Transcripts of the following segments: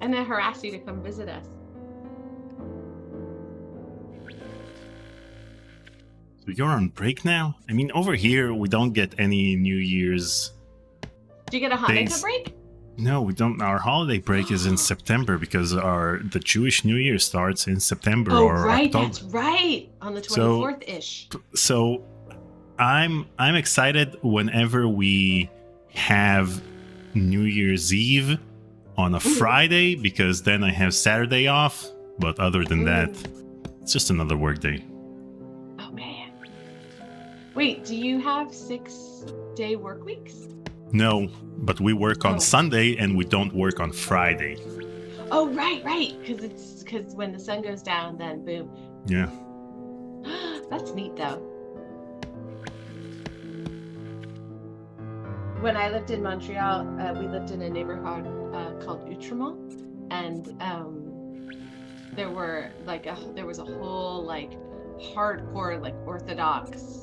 and then harass you to come visit us. So you're on break now? I mean, over here, we don't get any New Year's. Do you get a Hanukkah break? No, we don't. Our holiday break is in September because the Jewish New Year starts in September or right, October. That's right. On the 24th-ish. So I'm excited whenever we have New Year's Eve on a Friday, because then I have Saturday off. But other than that, it's just another work day. Oh, man. Wait, do you have 6-day work weeks? No, but we work on Sunday and we don't work on Friday. Oh, right. Because when the sun goes down, then boom. Yeah. That's neat, though. When I lived in Montreal, we lived in a neighborhood called Outremont, and there was a whole like hardcore like Orthodox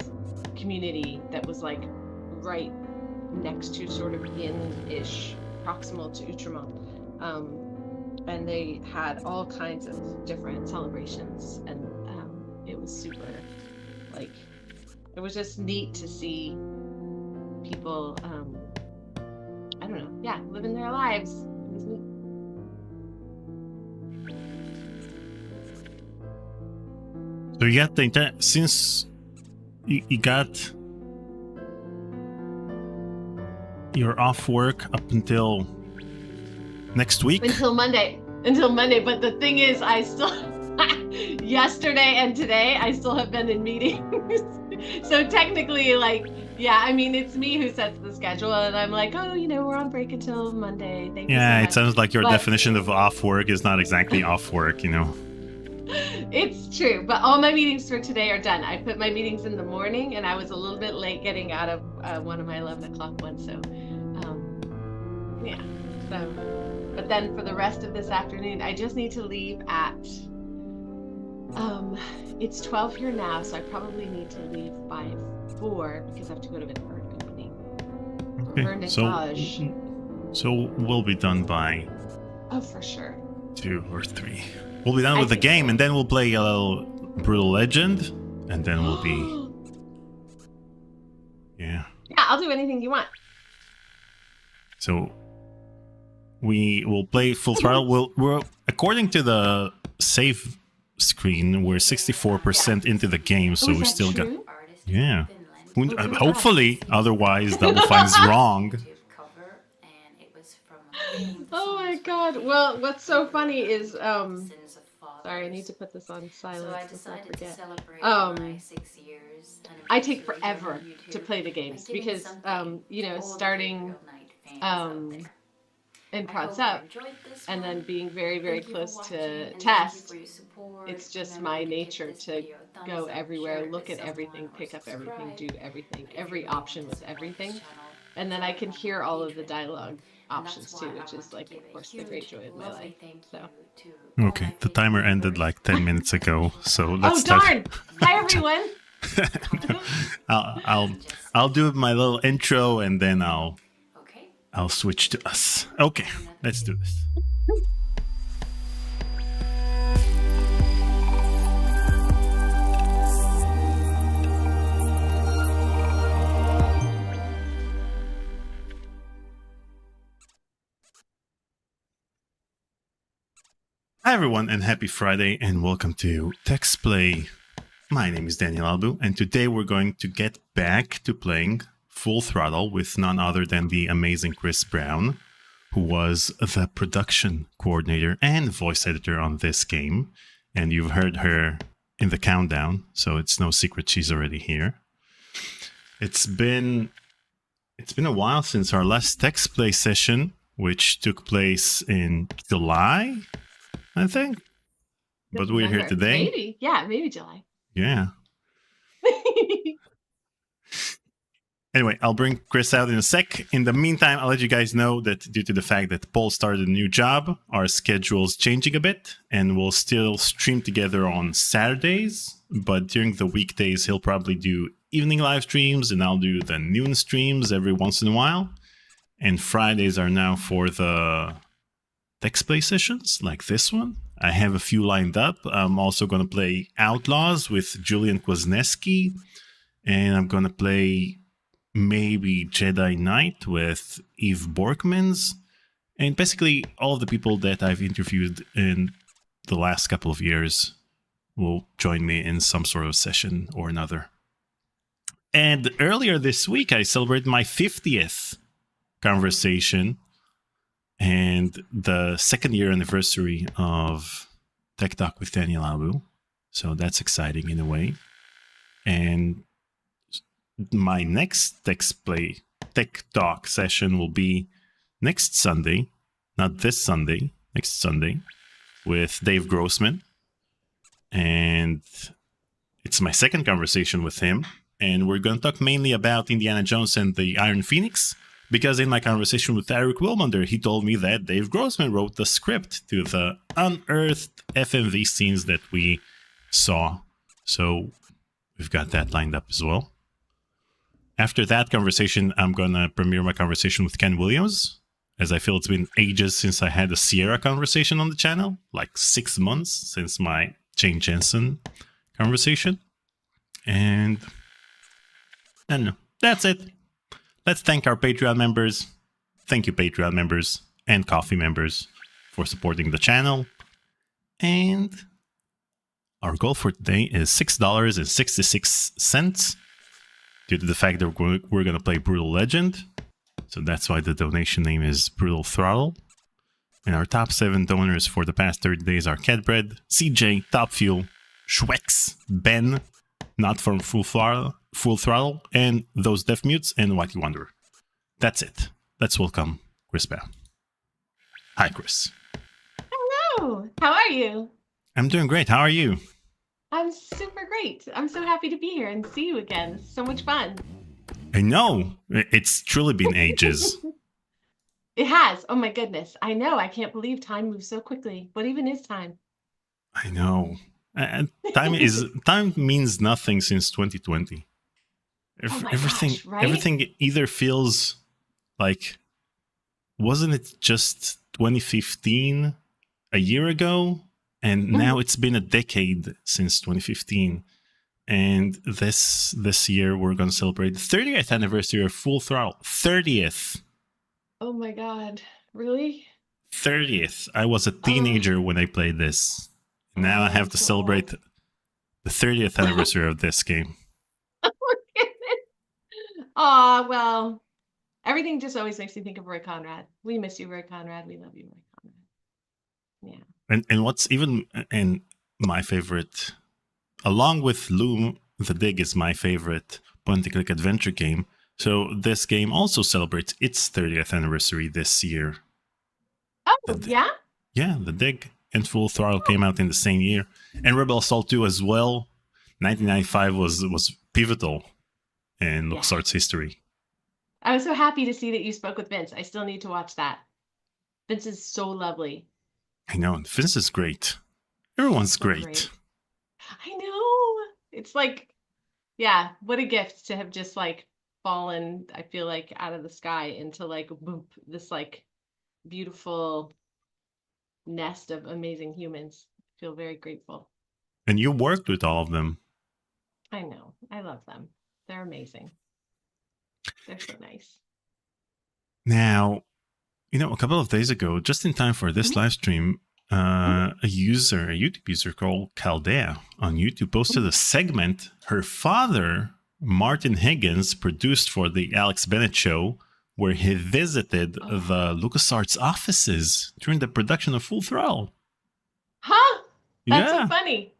community that was like right next to, sort of in-ish, proximal to Outremont, and they had all kinds of different celebrations, and it was super, like, it was just neat to see people, I don't know, yeah, living their lives. It was neat. So you got since you got you're off work up until next week? Until Monday, but the thing is, I still yesterday and today I still have been in meetings. So technically, like, yeah, I mean, it's me who sets the schedule, and I'm like, oh, we're on break until Monday. Thank you so much. It sounds like your definition of off work is not exactly off work, It's true, but all my meetings for today are done. I put my meetings in the morning, and I was a little bit late getting out of one of my 11 o'clock ones, so yeah. So, but then for the rest of this afternoon, I just need to leave at it's 12 here now, so I probably need to leave by 4 because I have to go to an art opening. Okay, so we'll be done by for sure 2 or 3. We'll be done with the game, and then we'll play a little Brutal Legend, and then we'll be yeah, I'll do anything you want. So we will play Full Throttle. We're according to the save screen, we're 64% into the game, so we still got hopefully, otherwise Double Fine's wrong. Oh my god. Well, what's so funny is sorry, I need to put this on silent. So I decided to celebrate my 6 years. I take forever to play the games because starting in Prods Up and then being very, very close to test, it's just my nature to go everywhere, look at everything, pick up everything, do everything. Every option was everything. And then I can hear all of the dialogue options too, which is, like, of course, the great joy of my life. So. Okay, the timer ended like 10 minutes ago, so let's start. Oh darn! Hi everyone. I'll do my little intro, and then I'll switch to us. Okay, let's do this. Hi everyone, and happy Friday, and welcome to Text Play. My name is Daniel Albu, and today we're going to get back to playing Full Throttle with none other than the amazing Khris Brown, who was the production coordinator and voice editor on this game. And you've heard her in the countdown, so it's no secret she's already here. It's been a while since our last Text Play session, which took place in July, I think. But we're here today. Maybe July. Yeah. Anyway, I'll bring Khris out in a sec. In the meantime, I'll let you guys know that due to the fact that Paul started a new job, our schedule's changing a bit, and we'll still stream together on Saturdays. But during the weekdays, he'll probably do evening live streams, and I'll do the noon streams every once in a while. And Fridays are now for the text play sessions like this one. I have a few lined up. I'm also going to play Outlaws with Julian Kwasniewski, and I'm going to play maybe Jedi Knight with Eve Borkmans, and basically all of the people that I've interviewed in the last couple of years will join me in some sort of session or another. And earlier this week, I celebrated my 50th conversation and the second year anniversary of Tech Talk with Daniel Albu. So that's exciting in a way. And my next Tech Talk session will be next Sunday, not this Sunday, next Sunday, with Dave Grossman. And it's my second conversation with him. And we're going to talk mainly about Indiana Jones and the Iron Phoenix, because in my conversation with Eric Wilmunder, he told me that Dave Grossman wrote the script to the unearthed FMV scenes that we saw. So we've got that lined up as well. After that conversation, I'm going to premiere my conversation with Ken Williams, as I feel it's been ages since I had a Sierra conversation on the channel, like 6 months since my Jane Jensen conversation. And I don't know. That's it. Let's thank our Patreon members. Thank you, Patreon members and Coffee members, for supporting the channel. And our goal for today is $6.66 due to the fact that we're going to play Brutal Legend. So that's why the donation name is Brutal Throttle. And our top 7 donors for the past 30 days are Catbread, CJ, Top Fuel, Schwex, Ben, Not From Full Throttle, and Those Deaf Mutes, and Whitey Wanderer. That's it. Let's welcome Khris Brown. Hi, Khris. Hello. How are you? I'm doing great. How are you? I'm super great. I'm so happy to be here and see you again. It's so much fun. I know. It's truly been ages. It has. Oh my goodness. I know. I can't believe time moves so quickly. What even is time? I know. Time means nothing since 2020. Everything either feels like, wasn't it just 2015 a year ago? And now it's been a decade since 2015. And this year we're going to celebrate the 30th anniversary of Full Throttle. 30th. Oh my God. Really? 30th. I was a teenager when I played this. Now I have to celebrate the 30th anniversary of this game. Oh my goodness. Aw, well, everything just always makes me think of Roy Conrad. We miss you, Roy Conrad. We love you, Roy Conrad. Yeah. And what's even, and my favorite, along with Loom, The Dig is my favorite point-and-click adventure game. So this game also celebrates its 30th anniversary this year. Oh, yeah? Yeah, The Dig and Full Throttle came out in the same year. And Rebel Assault 2 as well. 1995 was pivotal in LucasArts history. I was so happy to see that you spoke with Vince. I still need to watch that. Vince is so lovely. I know. Vince is great. Everyone's great. I know. It's like, yeah, what a gift to have just like fallen, I feel like, out of the sky into like boop, this like beautiful nest of amazing humans. I feel very grateful. And you worked with all of them. I know. I love them. They're amazing. They're so nice. Now, a couple of days ago, just in time for this live stream, a YouTube user called Chaldea on YouTube posted a segment her father, Martin Higgins, produced for the Alex Bennett show, where he visited the LucasArts offices during the production of Full Throttle. Huh? That's so funny.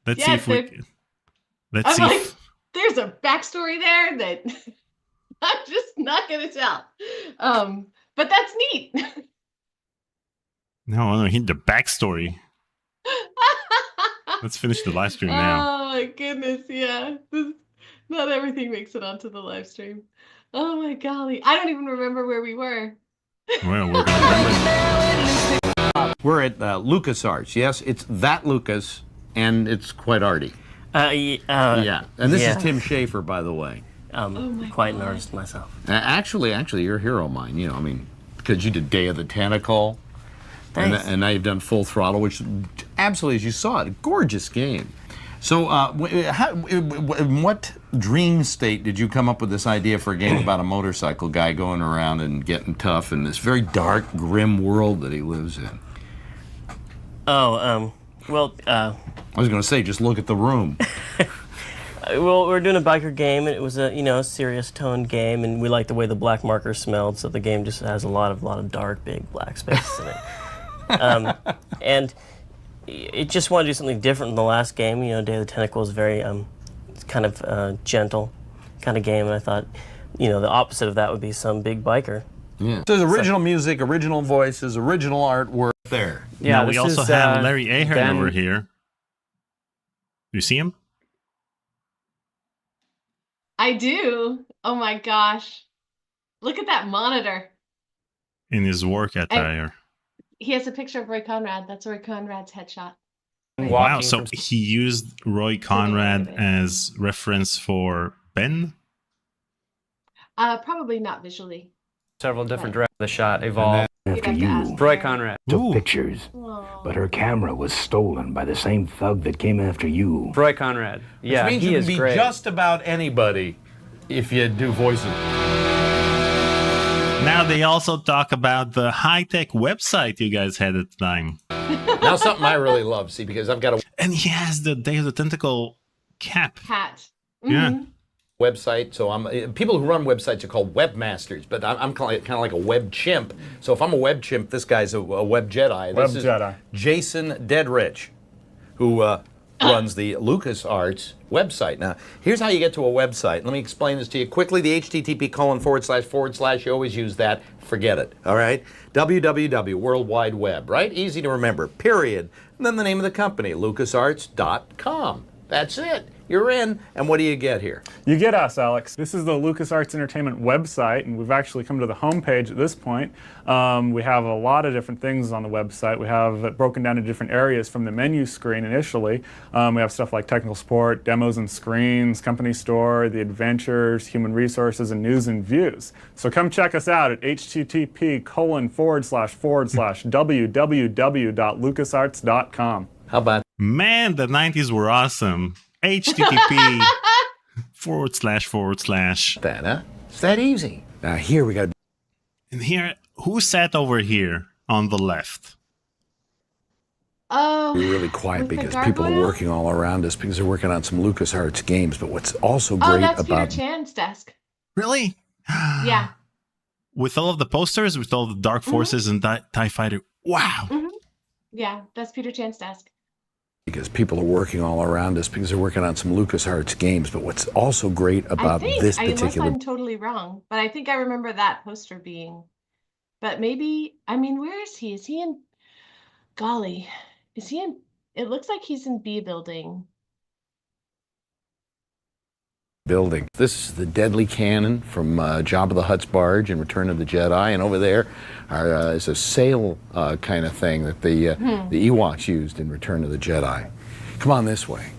Let's see if we... There's a backstory there that I'm just not going to tell. But that's neat. No, I want to hear the backstory. Let's finish the live stream now. Oh my goodness, yeah. Not everything makes it onto the live stream. Oh my golly. I don't even remember where we were. Well, we're going to remember. We're at LucasArts. Yes, it's that Lucas, and it's quite arty. Yeah. And this is Tim Schafer, by the way. Quite an artist myself. Actually, you're a hero of mine. Because you did Day of the Tentacle. Thanks. And now you've done Full Throttle, which absolutely, as you saw it, a gorgeous game. So in what dream state did you come up with this idea for a game about a motorcycle guy going around and getting tough in this very dark, grim world that he lives in? Oh, I was going to say, just look at the room. well, we're doing a biker game, and it was a serious toned game, and we liked the way the black marker smelled, so the game just has a lot of dark, big black spaces in it. And it just wanted to do something different than the last game. Day of the Tentacle is very kind of gentle kind of game, and I thought, the opposite of that would be some big biker. Yeah. So there's original music, original voices, original artwork there. Yeah, we also have Larry Ahern over here. Do you see him? I do. Oh my gosh. Look at that monitor. In his work attire. He has a picture of Roy Conrad. That's Roy Conrad's headshot. Wow, so he used Roy Conrad as reference for Ben? Probably not visually. Several different directions the shot evolved. After you, Roy Conrad took pictures, but her camera was stolen by the same thug that came after you. Roy Conrad. Yeah, Which means he you is can be great. just about anybody if you do voices. Now they also talk about the high-tech website you guys had at the time. Now something I really love, see, because I've got a And he has the Day of the Tentacle cap. Hat. Yeah. website, so people who run websites are called webmasters, but I'm kind of like a web chimp. So if I'm a web chimp, this guy's a web Jedi. This is Jason Dedrich, who runs the LucasArts website. Now, here's how you get to a website. Let me explain this to you quickly. The http://// you always use that. Forget it, all right? www, World Wide Web, right? Easy to remember, period. And then the name of the company, LucasArts.com. That's it. You're in, and what do you get here? You get us, Alex. This is the LucasArts Entertainment website, and we've actually come to the homepage at this point. We have a lot of different things on the website. We have it broken down into different areas from the menu screen initially. We have stuff like technical support, demos and screens, company store, the adventures, human resources, and news and views. So come check us out at http://www.lucasarts.com. How about Man, the 90s were awesome. http:// that, huh? It's that easy. Now here we got. And here, who sat over here on the left? Oh, We're really quiet with the because people are gargoyle? working all around us because they're working on some LucasArts games. But what's also Oh, great that's about Peter Chan's desk. Really? Yeah. With all of the posters, with all the Dark Forces and TIE Fighter. Wow. Yeah, that's Peter Chan's desk. because people are working all around us because they're working on some LucasArts games. But what's also great about this unless particular I'm totally wrong, but I think I remember that poster being. But maybe, I mean, where is he? Is he in? Golly, is he in? It looks like he's in B building. building. This is the deadly cannon from Jabba the Hutt's barge in Return of the Jedi, and over there is a sail kind of thing that the Ewoks used in Return of the Jedi. Come on this way.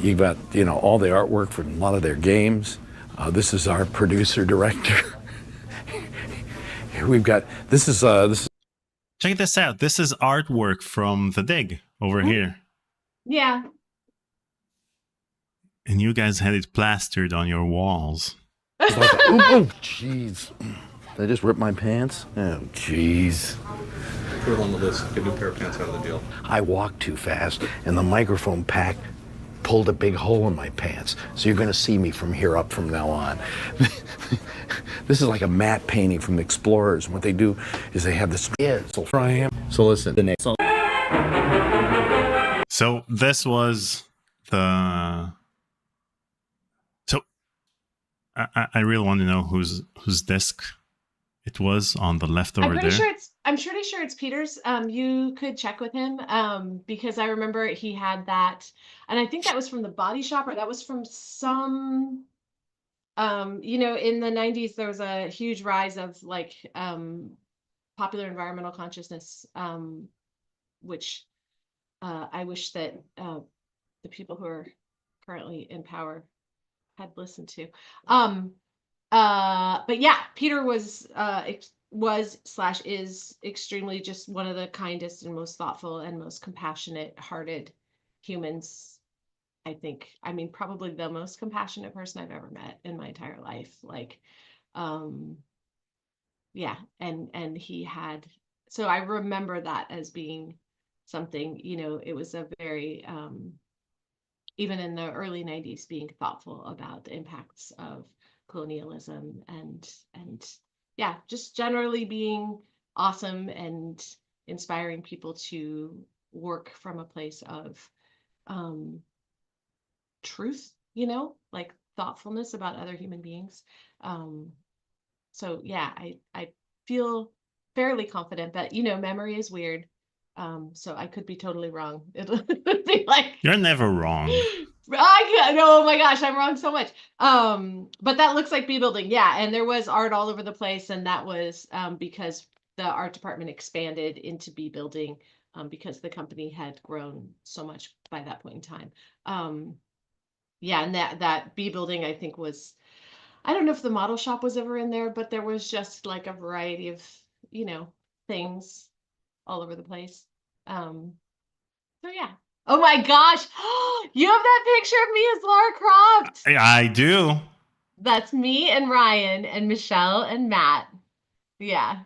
You've got all the artwork from a lot of their games. This is our producer director. Here we've got this is. Check this out. This is artwork from The Dig over here. Yeah. And you guys had it plastered on your walls. Oh, jeez. Did I just rip my pants? Oh, jeez. Put it on the list. Get a new pair of pants out of the deal. I walked too fast, and the microphone pack pulled a big hole in my pants. So you're going to see me from here up from now on. This is like a matte painting from the Explorers. And what they do is they have this. So listen. The next. So this was the. So I really want to know whose desk it was on the left over there. I'm pretty sure it's Peter's. You could check with him because I remember he had that, and I think that was from the Body Shop, or that was from some. In the 90s, there was a huge rise of like popular environmental consciousness, which I wish that the people who are currently in power had listened to. But yeah, Peter was was/is extremely just one of the kindest and most thoughtful and most compassionate hearted humans. I think, I mean, probably the most compassionate person I've ever met in my entire life. Like, yeah. And he had, so I remember that as being something, it was a very, even in the early 90s, being thoughtful about the impacts of colonialism and yeah, just generally being awesome and inspiring people to work from a place of truth, like thoughtfulness about other human beings. So yeah, I feel fairly confident that, memory is weird. So I could be totally wrong. It'll be like, You're never wrong. oh my gosh, I'm wrong so much. But that looks like B building. Yeah. And there was art all over the place. And that was because the art department expanded into B building because the company had grown so much by that point in time. Yeah. And that B building, I think I don't know if the model shop was ever in there, but there was just like a variety of, things all over the place. So yeah. Oh my gosh. You have that picture of me as Lara Croft. I do. That's me and Ryan and Michelle and Matt. Yeah.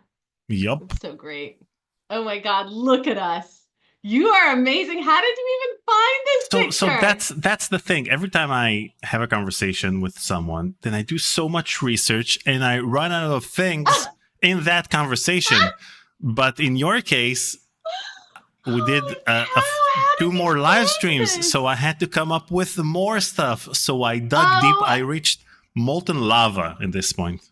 Yup. It's so great. Oh my God. Look at us. You are amazing. How did you even find this picture? So that's the thing. Every time I have a conversation with someone, then I do so much research and I run out of things in that conversation. But in your case, we did 2 more live streams, so I had to come up with more stuff. So I dug deep. I reached molten lava at this point.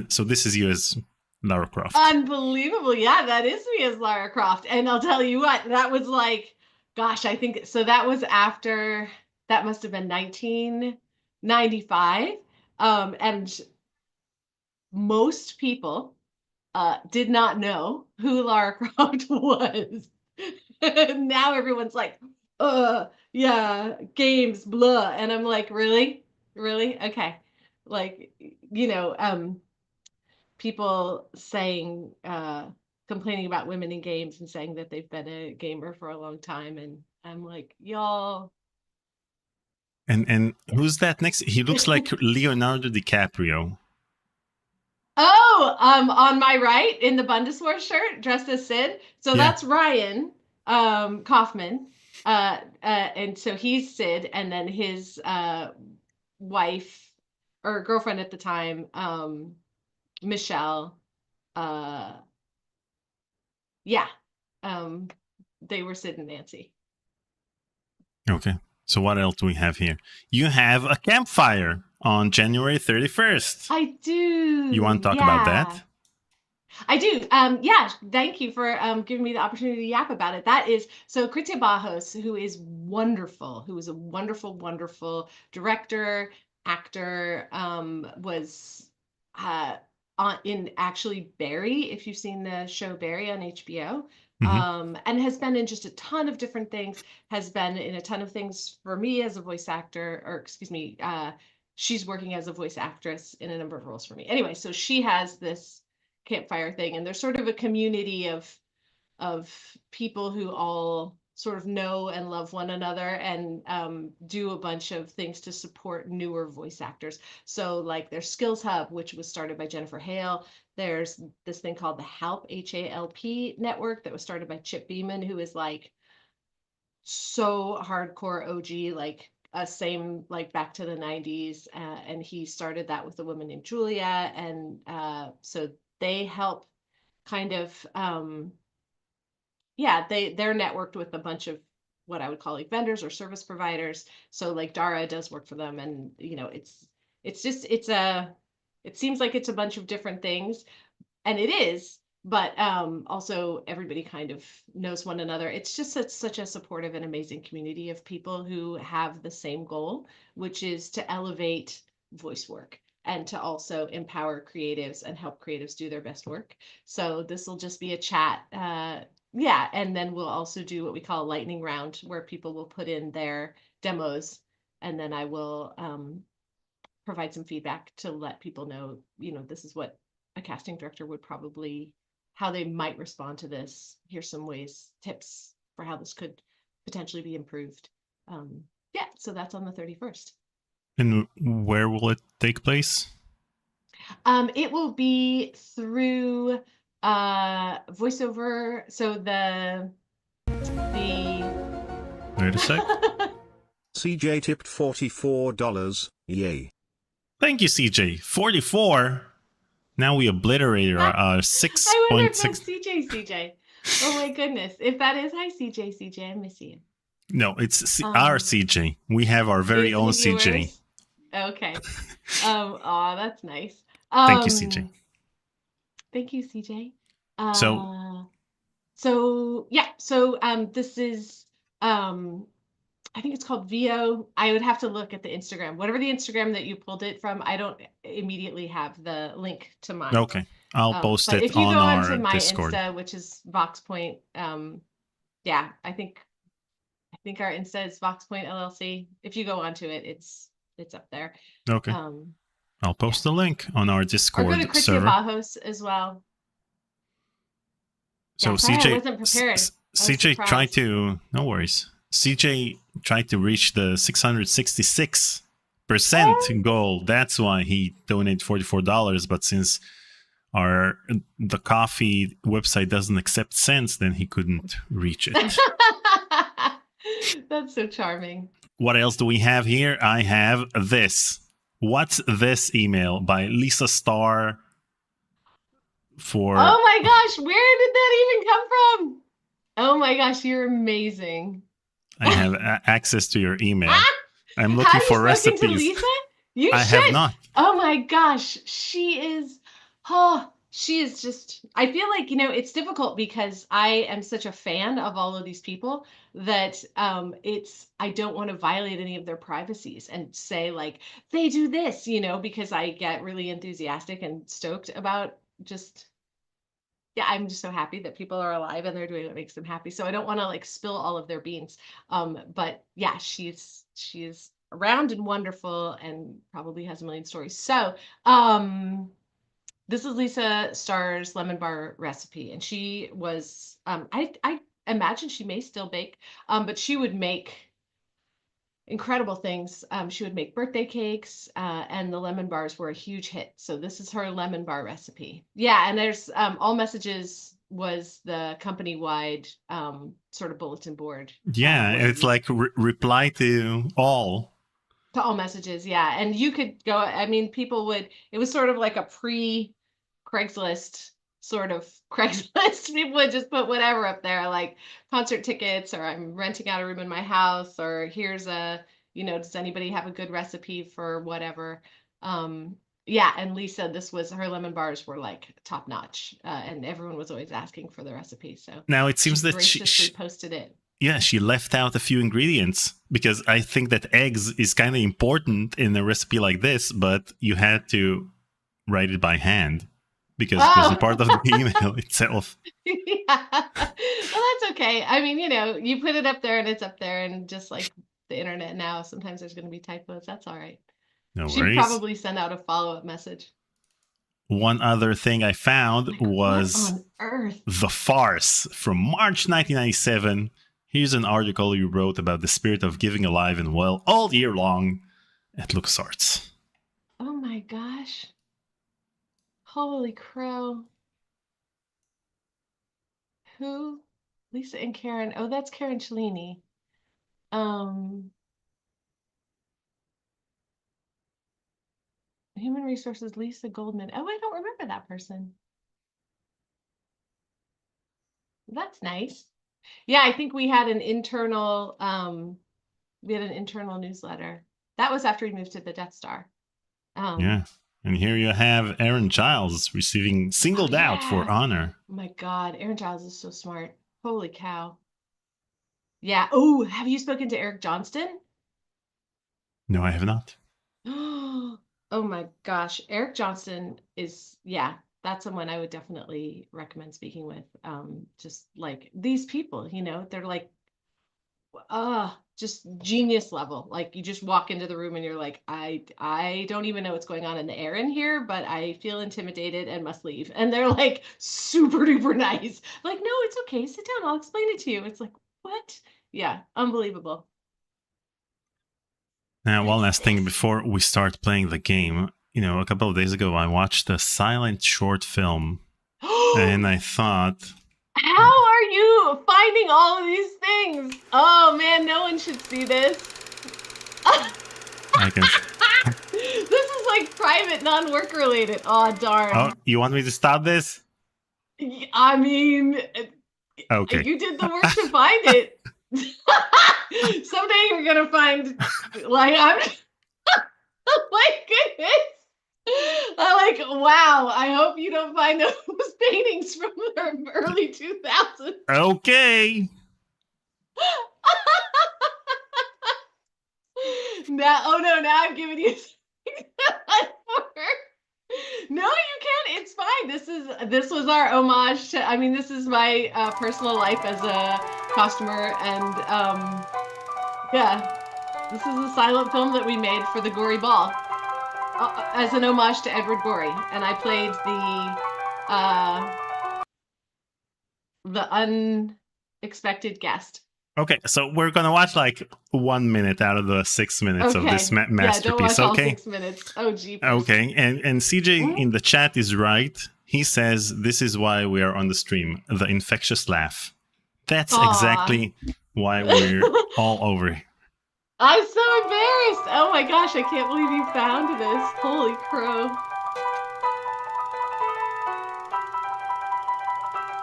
So this is you as Lara Croft. Unbelievable. Yeah, that is me as Lara Croft. And I'll tell you what, that was like, gosh, I think, so that was after, that must have been 1995. And most people did not know who Lara Croft was. Now everyone's like, yeah, games, blah. And I'm like, really? Really? Okay. Like, people saying, complaining about women in games and saying that they've been a gamer for a long time. And I'm like, y'all. And who's that next? He looks like Leonardo DiCaprio. Oh, on my right in the Bundeswehr shirt, dressed as Sid. So that's Ryan Kaufman. And so he's Sid, and then his wife or girlfriend at the time, Michelle. They were Sid and Nancy. Okay. So what else do we have here? You have a campfire on January 31st. I do. You want to talk about that? I do. Yeah, thank you for giving me the opportunity to yap about it. That is, so Kritia Bajos, who is wonderful, who is a wonderful, wonderful director, actor, was in actually Barry, if you've seen the show Barry on HBO. And has been in just a ton of different things, has been in a ton of things for me as a voice actor, or excuse me, she's working as a voice actress in a number of roles for me. Anyway, so she has this campfire thing, and there's sort of a community of people who all sort of know and love one another and do a bunch of things to support newer voice actors. So like there's Skills Hub, which was started by Jennifer Hale. There's this thing called the HALP, H-A-L-P network that was started by Chip Beeman, who is like so hardcore OG, like same like back to the 90s. And he started that with a woman named Julia. And so they help kind of, they're networked with a bunch of what I would call like vendors or service providers. So like Dara does work for them, and it seems like it's a bunch of different things, and it is, but also everybody kind of knows one another. It's just such a supportive and amazing community of people who have the same goal, which is to elevate voice work and to also empower creatives and help creatives do their best work. So this will just be a chat. And then we'll also do what we call a lightning round, where people will put in their demos, and then I will provide some feedback to let people know, this is what a casting director would probably, how they might respond to this. Here's some ways, tips for how this could potentially be improved. Yeah, so that's on the 31st. And where will it take place? It will be through voiceover. So the Wait a sec. CJ tipped $44. Yay. Thank you, CJ. 44. Now we obliterated our I wonder if 6.6. that's CJ. Oh my goodness. If that is, hi CJ, I miss you. No, it's our CJ. We have our very Is own it CJ. yours? Okay. Aw, that's nice. Thank you, CJ. Thank you, CJ. This is I think it's called VO. I would have to look at the Instagram. Whatever the Instagram that you pulled it from, I don't immediately have the link to mine. Okay. I'll post But it if you on go our onto my Discord. Insta, which is VoxPoint, yeah, I think our Insta is VoxPoint LLC. If you go onto it, it's up there. Okay. I'll post the link on our Or Discord go to Kritia server. Bajos as well. So Yeah, sorry, I CJ, wasn't prepared. I was CJ tried surprised. to, no worries. CJ tried to reach the 666% goal. That's why he donated $44. But since the coffee website doesn't accept cents, then he couldn't reach it. That's so charming. What else do we have here? I have this. What's this email by Lisa Starr for... Oh my gosh, where did that even come from? Oh my gosh, you're amazing. I have access to your email. I'm looking Have you for spoken to recipes. Lisa? You I should. have not. Oh my gosh, she is just, I feel like, it's difficult because I am such a fan of all of these people that I don't want to violate any of their privacies and say like, they do this, because I get really enthusiastic and stoked about yeah, I'm just so happy that people are alive and they're doing what makes them happy. So I don't want to like spill all of their beans. But yeah, she is around and wonderful and probably has a million stories. So this is Lisa Starr's lemon bar recipe, and she was I imagine she may still bake, but she would make incredible things. She would make birthday cakes, and the lemon bars were a huge hit. So this is her lemon bar recipe. Yeah, and there's All Messages was the company-wide sort of bulletin board. Yeah, it's like reply to all. To All Messages, yeah. And you could go, I mean, it was sort of like a pre-Craigslist sort of Craigslist. People would just put whatever up there, like concert tickets, or I'm renting out a room in my house, or here's does anybody have a good recipe for whatever? Yeah, and Lisa, her lemon bars were like top notch, and everyone was always asking for the recipe. So now it seems that she posted it. Yeah, she left out a few ingredients because I think that eggs is kind of important in a recipe like this, but you had to write it by hand because it wasn't part of the email itself. Yeah. Well, that's okay. I mean, you put it up there and it's up there, and just like the internet now, sometimes there's going to be typos. That's all right. No She'd worries. probably send out a follow-up message. One other thing I found was what on earth? The Farce from March 1997. Here's an article you wrote about the spirit of giving alive and well all year long at LucasArts. Oh my gosh. Holy crow. Who? Lisa and Karen. Oh, that's Karen Cellini. Human Resources, Lisa Goldman. Oh, I don't remember that person. That's nice. Yeah, I think we had an internal newsletter. That was after we moved to the Death Star. Yeah. And here you have Aaron Giles receiving singled out for honor. Oh my God, Aaron Giles is so smart. Holy cow. Yeah. Oh, have you spoken to Eric Johnston? No, I have not. Oh my gosh. Eric Johnston is, that's someone I would definitely recommend speaking with. Just like these people, they're like just genius level. Like you just walk into the room and you're like, I don't even know what's going on in the air in here, but I feel intimidated and must leave. And they're like super duper nice. Like, no, it's okay. Sit down. I'll explain it to you. It's like, what? Yeah, unbelievable. Now, one last thing before we start playing the game. You know, a couple of days ago, I watched a silent short film, and I thought, how are you finding all of these things? Oh man, no one should see this. I can. This is like private, non-work related. Oh darn. Oh, you want me to stop this? I mean, Okay. you did the work to find it. Someday you're gonna find, like, I'm. My goodness. I'm like, wow. I hope you don't find those paintings from the early 2000s. Okay. Now, oh no, now I've given you something No, you can't. It's fine. This was our homage to. I mean, this is my personal life as a costumer, and yeah, this is a silent film that we made for the Gory Ball as an homage to Edward Gorey, and I played the unexpected guest. Okay, so we're gonna watch like 1 minute out of the 6 minutes of this masterpiece. Yeah, don't watch all okay. 6 minutes. Oh, gee. Okay, and CJ in the chat is right. He says this is why we are on the stream. The infectious laugh. That's exactly why we're all over. I'm so embarrassed. Oh my gosh, I can't believe you found this. Holy crow.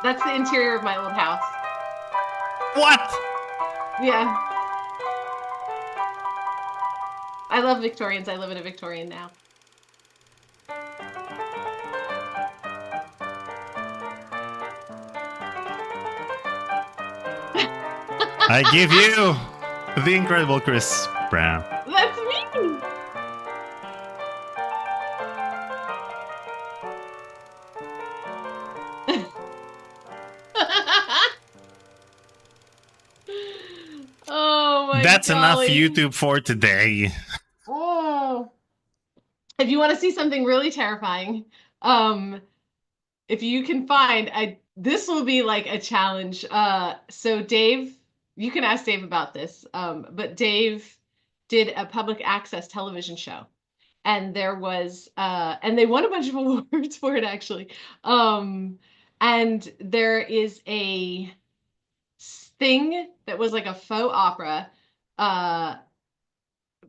That's the interior of my old house. What? Yeah. I love Victorians. I live in a Victorian now. I give you the incredible Khris Brown. That's me! Oh my That's golly. enough YouTube for today. Oh. If you want to see something really terrifying, if you can find, this will be like a challenge. So Dave, you can ask Dave about this, but Dave did a public access television show, and there was, and they won a bunch of awards for it actually. And there is a thing that was like a faux opera, and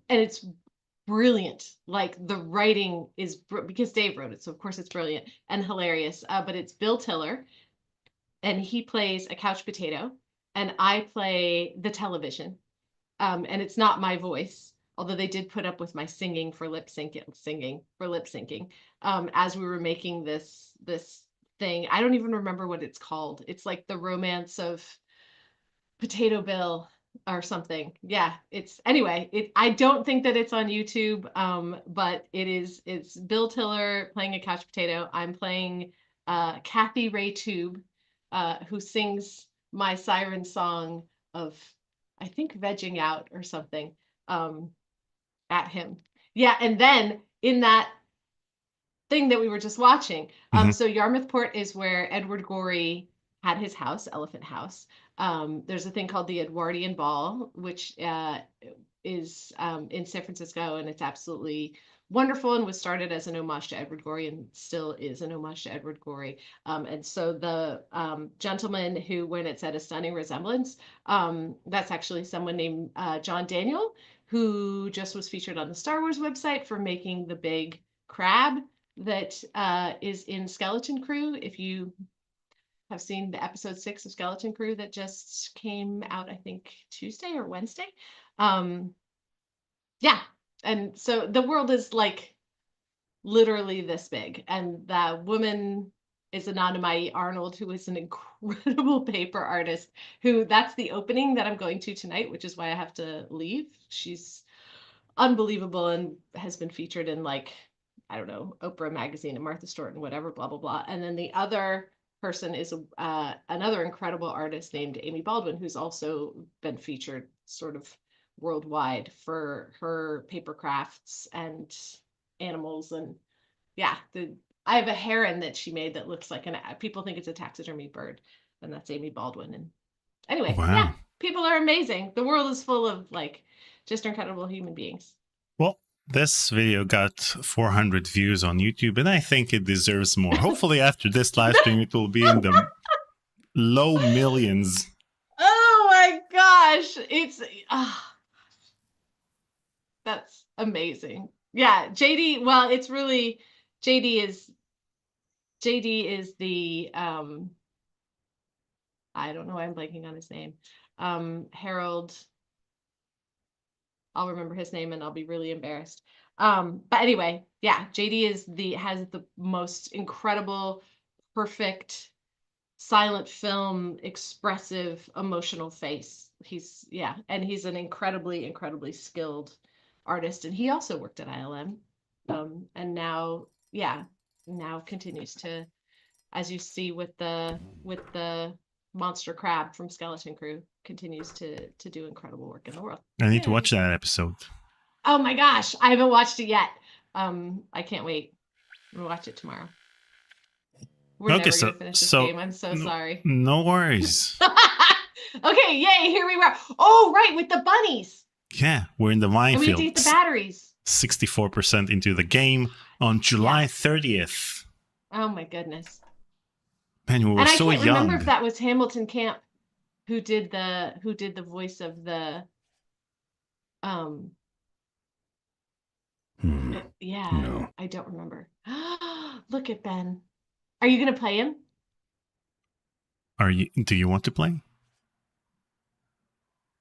it's brilliant. Like the writing is because Dave wrote it, so of course it's brilliant and hilarious. But it's Bill Tiller, and he plays a couch potato, and I play the television. And it's not my voice, although they did put up with my singing for lip syncing. As we were making this thing, I don't even remember what it's called. It's like the romance of Potato Bill or something. Yeah, I don't think that it's on YouTube, but it's Bill Tiller playing a couch potato. I'm playing Kathy Ray Tube, who sings my siren song of, I think, vegging out or something, at him. Yeah, and then in that thing that we were just watching, so Yarmouthport is where Edward Gorey had his house, Elephant House. There's a thing called the Edwardian Ball, which is in San Francisco, and it's absolutely wonderful and was started as an homage to Edward Gorey and still is an homage to Edward Gorey. And so the gentleman who, when it said a stunning resemblance, that's actually someone named John Daniel, who just was featured on the Star Wars website for making the big crab that is in Skeleton Crew. If you have seen the episode 6 of Skeleton Crew that just came out, I think Tuesday or Wednesday. Yeah, and so the world is like literally this big, and the woman is Anandamai Arnold, who is an incredible paper artist, who that's the opening that I'm going to tonight, which is why I have to leave. She's unbelievable and has been featured in, like, I don't know, Oprah magazine and Martha Stewart and whatever, blah, blah, blah. And then the other person is another incredible artist named Amy Baldwin, who's also been featured sort of worldwide for her paper crafts and animals. And yeah, I have a heron that she made that looks like people think it's a taxidermy bird, and that's Amy Baldwin. And anyway, Wow. yeah, people are amazing. The world is full of like just incredible human beings. Well, this video got 400 views on YouTube, and I think it deserves more. Hopefully, after this live stream, it will be in the low millions. Oh my gosh, that's amazing. Yeah, JD. Well, it's really JD is the I don't know why I'm blanking on his name. Harold. I'll remember his name and I'll be really embarrassed. But anyway, yeah, JD has the most incredible, perfect, silent film, expressive, emotional face. And he's an incredibly skilled artist. And he also worked at ILM. And now continues to, as you see with the monster crab from Skeleton Crew, continues to do incredible work in the world. I need to watch that episode. Oh my gosh, I haven't watched it yet. I can't wait. I'm gonna watch it tomorrow. We're never gonna finish this game. I'm so sorry. No worries. Okay, yay, here we are. Oh, right, with the bunnies. Yeah, we're in the minefield. We have to get the batteries. 64% into the game on July 30th. Oh my goodness. Man, we were so young. I can't remember if that was Hamilton Camp who did the voice of the yeah, no. I don't remember. Look at Ben. Are you gonna play him? Do you want to play?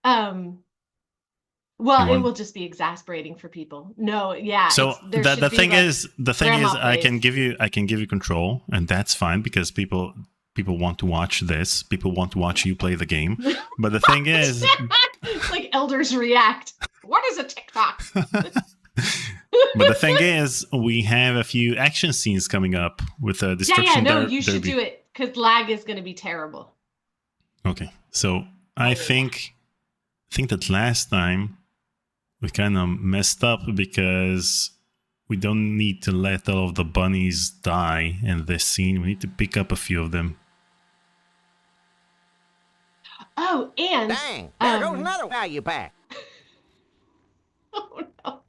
Well, it will just be exasperating for people. No, yeah. So the thing is, I can give you control, and that's fine because people want to watch this. People want to watch you play the game. But the thing is, it's like elders react. What is a TikTok? But the thing is, we have a few action scenes coming up with a destruction. You should do it because lag is going to be terrible. Okay, so I think that last time we kind of messed up because we don't need to let all of the bunnies die in this scene. We need to pick up a few of them. Oh, and dang, there goes another value pack. Oh no!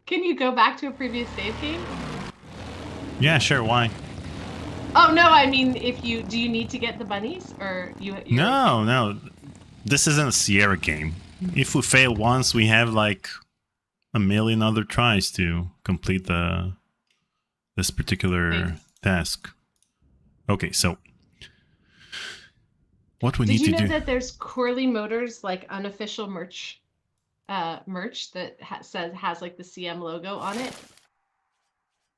Can you go back to a previous save game? Yeah, sure. Why? Oh no! I mean, do you need to get the bunnies or you? No. This isn't a Sierra game. If we fail once, we have like a million other tries to complete this particular task. Okay, so what we need to do? Did you know that there's Corley Motors like unofficial merch that has like the CM logo on it?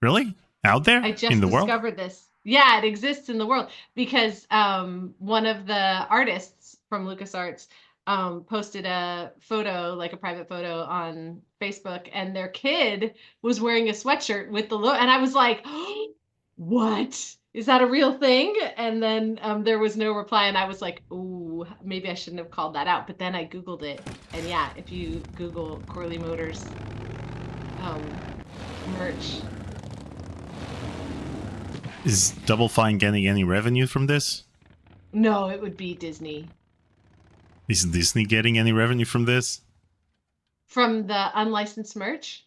Really? Out there? I just in the world? discovered this. Yeah, it exists in the world because one of the artists from LucasArts posted a photo, like a private photo on Facebook, and their kid was wearing a sweatshirt with the logo, and I was like, oh, what? Is that a real thing? And then there was no reply, and I was like, ooh, maybe I shouldn't have called that out. But then I Googled it, and yeah, if you Google Corley Motors merch. Is Double Fine getting any revenue from this? No, it would be Disney. Is Disney getting any revenue from this? From the unlicensed merch?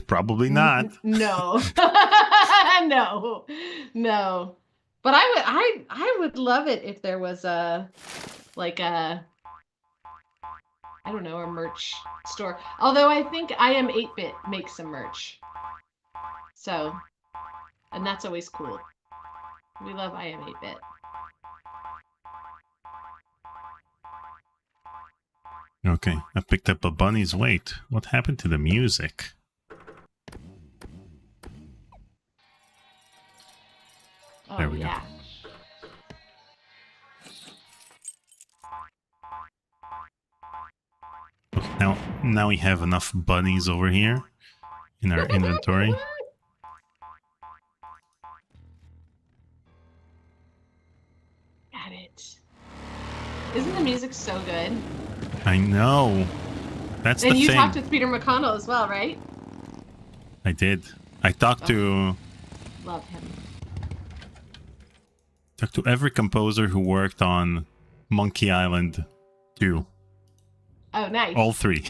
Probably not. No. No. But I would love it if there was a I don't know, a merch store. Although I think I Am 8-Bit makes some merch. So, and that's always cool. We love I Am 8-Bit. Okay, I picked up a bunny's weight. What happened to the music? Oh, there we yeah. go. Okay, now we have enough bunnies over here in our inventory. Isn't the music so good? I know. That's the And you thing. talked with Peter McConnell as well, right? I did. I talked to Love him. every composer who worked on Monkey Island 2. Oh, nice. All 3.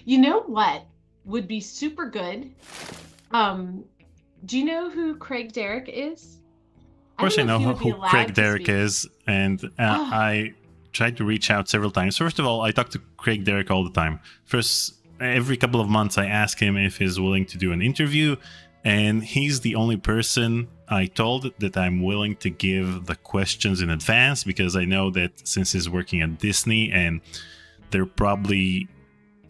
You know what would be super good? Do you know who Craig Derrick is? Of course, I know if he would be who allowed Craig to Derrick speak. is, and I tried to reach out several times. First of all, I talk to Craig Derrick all the time. First, every couple of months, I ask him if he's willing to do an interview, and he's the only person I told that I'm willing to give the questions in advance, because I know that since he's working at Disney, and there are probably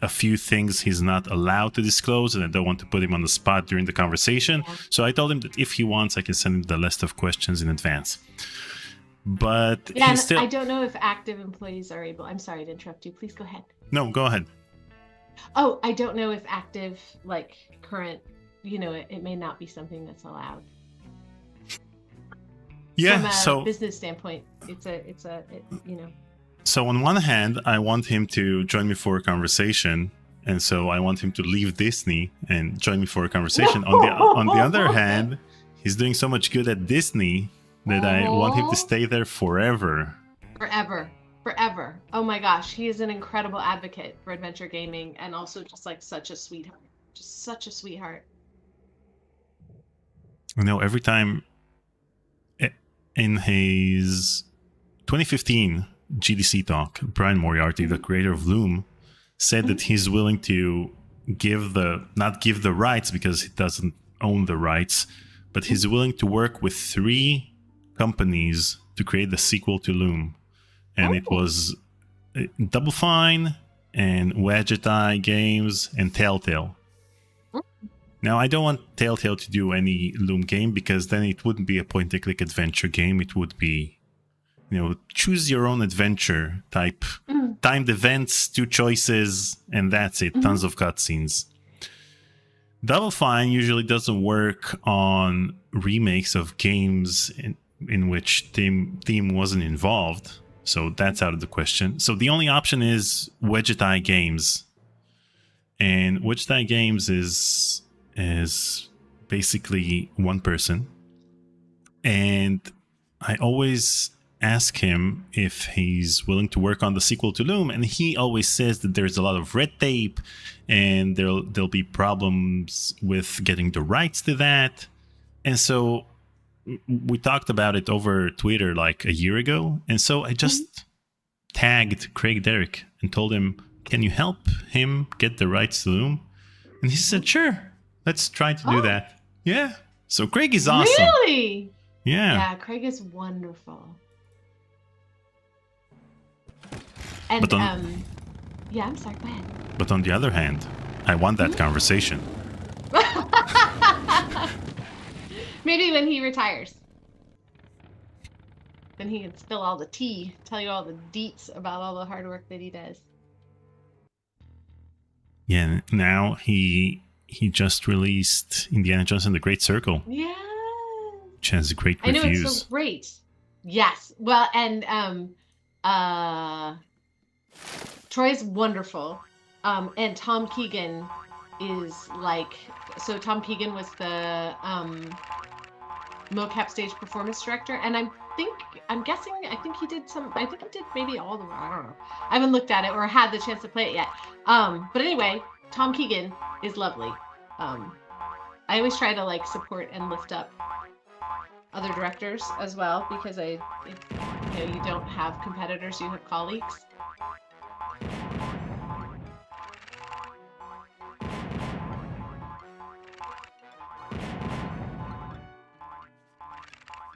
a few things he's not allowed to disclose, and I don't want to put him on the spot during the conversation. Yeah. So I told him that if he wants, I can send him the list of questions in advance. But Yeah, and he's still... I don't know if active employees are able. I'm sorry to interrupt you. Please go ahead. No, go ahead. Oh, I don't know if active, like current, it may not be something that's allowed. Yeah, From a so... business standpoint, So on one hand, I want him to join me for a conversation, and so I want him to leave Disney and join me for a conversation. On the other hand, he's doing so much good at Disney that I want him to stay there forever. Forever. Oh my gosh, he is an incredible advocate for adventure gaming, and also just like such a sweetheart. Just such a sweetheart. You know, every time in his 2015 GDC talk, Brian Moriarty, the creator of Loom, said that he's willing to not give the rights because he doesn't own the rights, but he's willing to work with 3 companies to create the sequel to Loom. And it was Double Fine and Wedget Eye Games and Telltale. Now, I don't want Telltale to do any Loom game, because then it wouldn't be a point-and-click adventure game. It would be, choose your own adventure type. Timed events, 2 choices, and that's it. Tons of cutscenes. Double Fine usually doesn't work on remakes of games in which theme wasn't involved. So that's out of the question. So the only option is Wedget Eye Games. And Wedget Eye Games is basically one person. And I always ask him if he's willing to work on the sequel to Loom, and he always says that there's a lot of red tape and there'll be problems with getting the rights to that. And so we talked about it over Twitter like a year ago, and so I just tagged Craig Derrick and told him, can you help him get the rights to Loom? And he said, sure, let's try to do that. Yeah, so Craig is awesome. Really? Yeah, Craig is wonderful. And But I'm sorry, go ahead. But on the other hand, I want that conversation. Maybe when he retires. Then he can spill all the tea, tell you all the deets about all the hard work that he does. Yeah, now he just released Indiana Jones and the Great Circle, Yeah. which has great I know, reviews. it's so great. Yes. Well, and Troy's wonderful. And Tom Keegan is like, so Tom Keegan was the mocap stage performance director, and I think he did maybe all the, I don't know. I haven't looked at it or had the chance to play it yet. But anyway, Tom Keegan is lovely. I always try to like support and lift up other directors as well, because you don't have competitors, you have colleagues.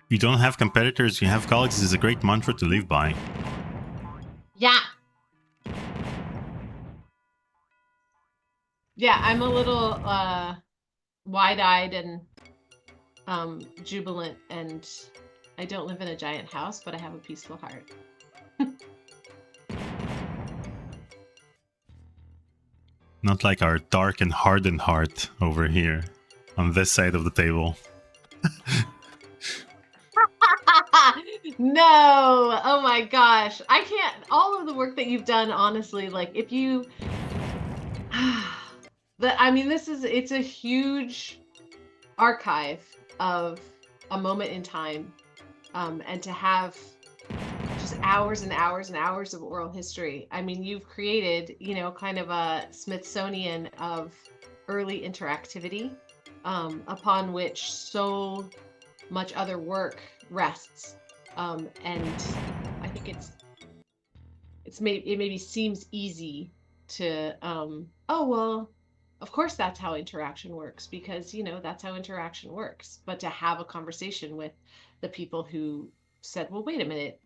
You don't have competitors, you have colleagues is a great mantra to live by. Yeah. Yeah, I'm a little wide-eyed and jubilant, and I don't live in a giant house, but I have a peaceful heart. Not like our dark and hardened heart over here on this side of the table. No. Oh my gosh. I can't. All of the work that you've done, honestly, like if you, I mean, it's a huge archive of a moment in time, and to have just hours and hours and hours of oral history. I mean, you've created, kind of a Smithsonian of early interactivity, upon which so much other work rests. And I think it maybe seems easy to, oh, well, of course that's how interaction works, because, that's how interaction works. But to have a conversation with the people who said, well, wait a minute,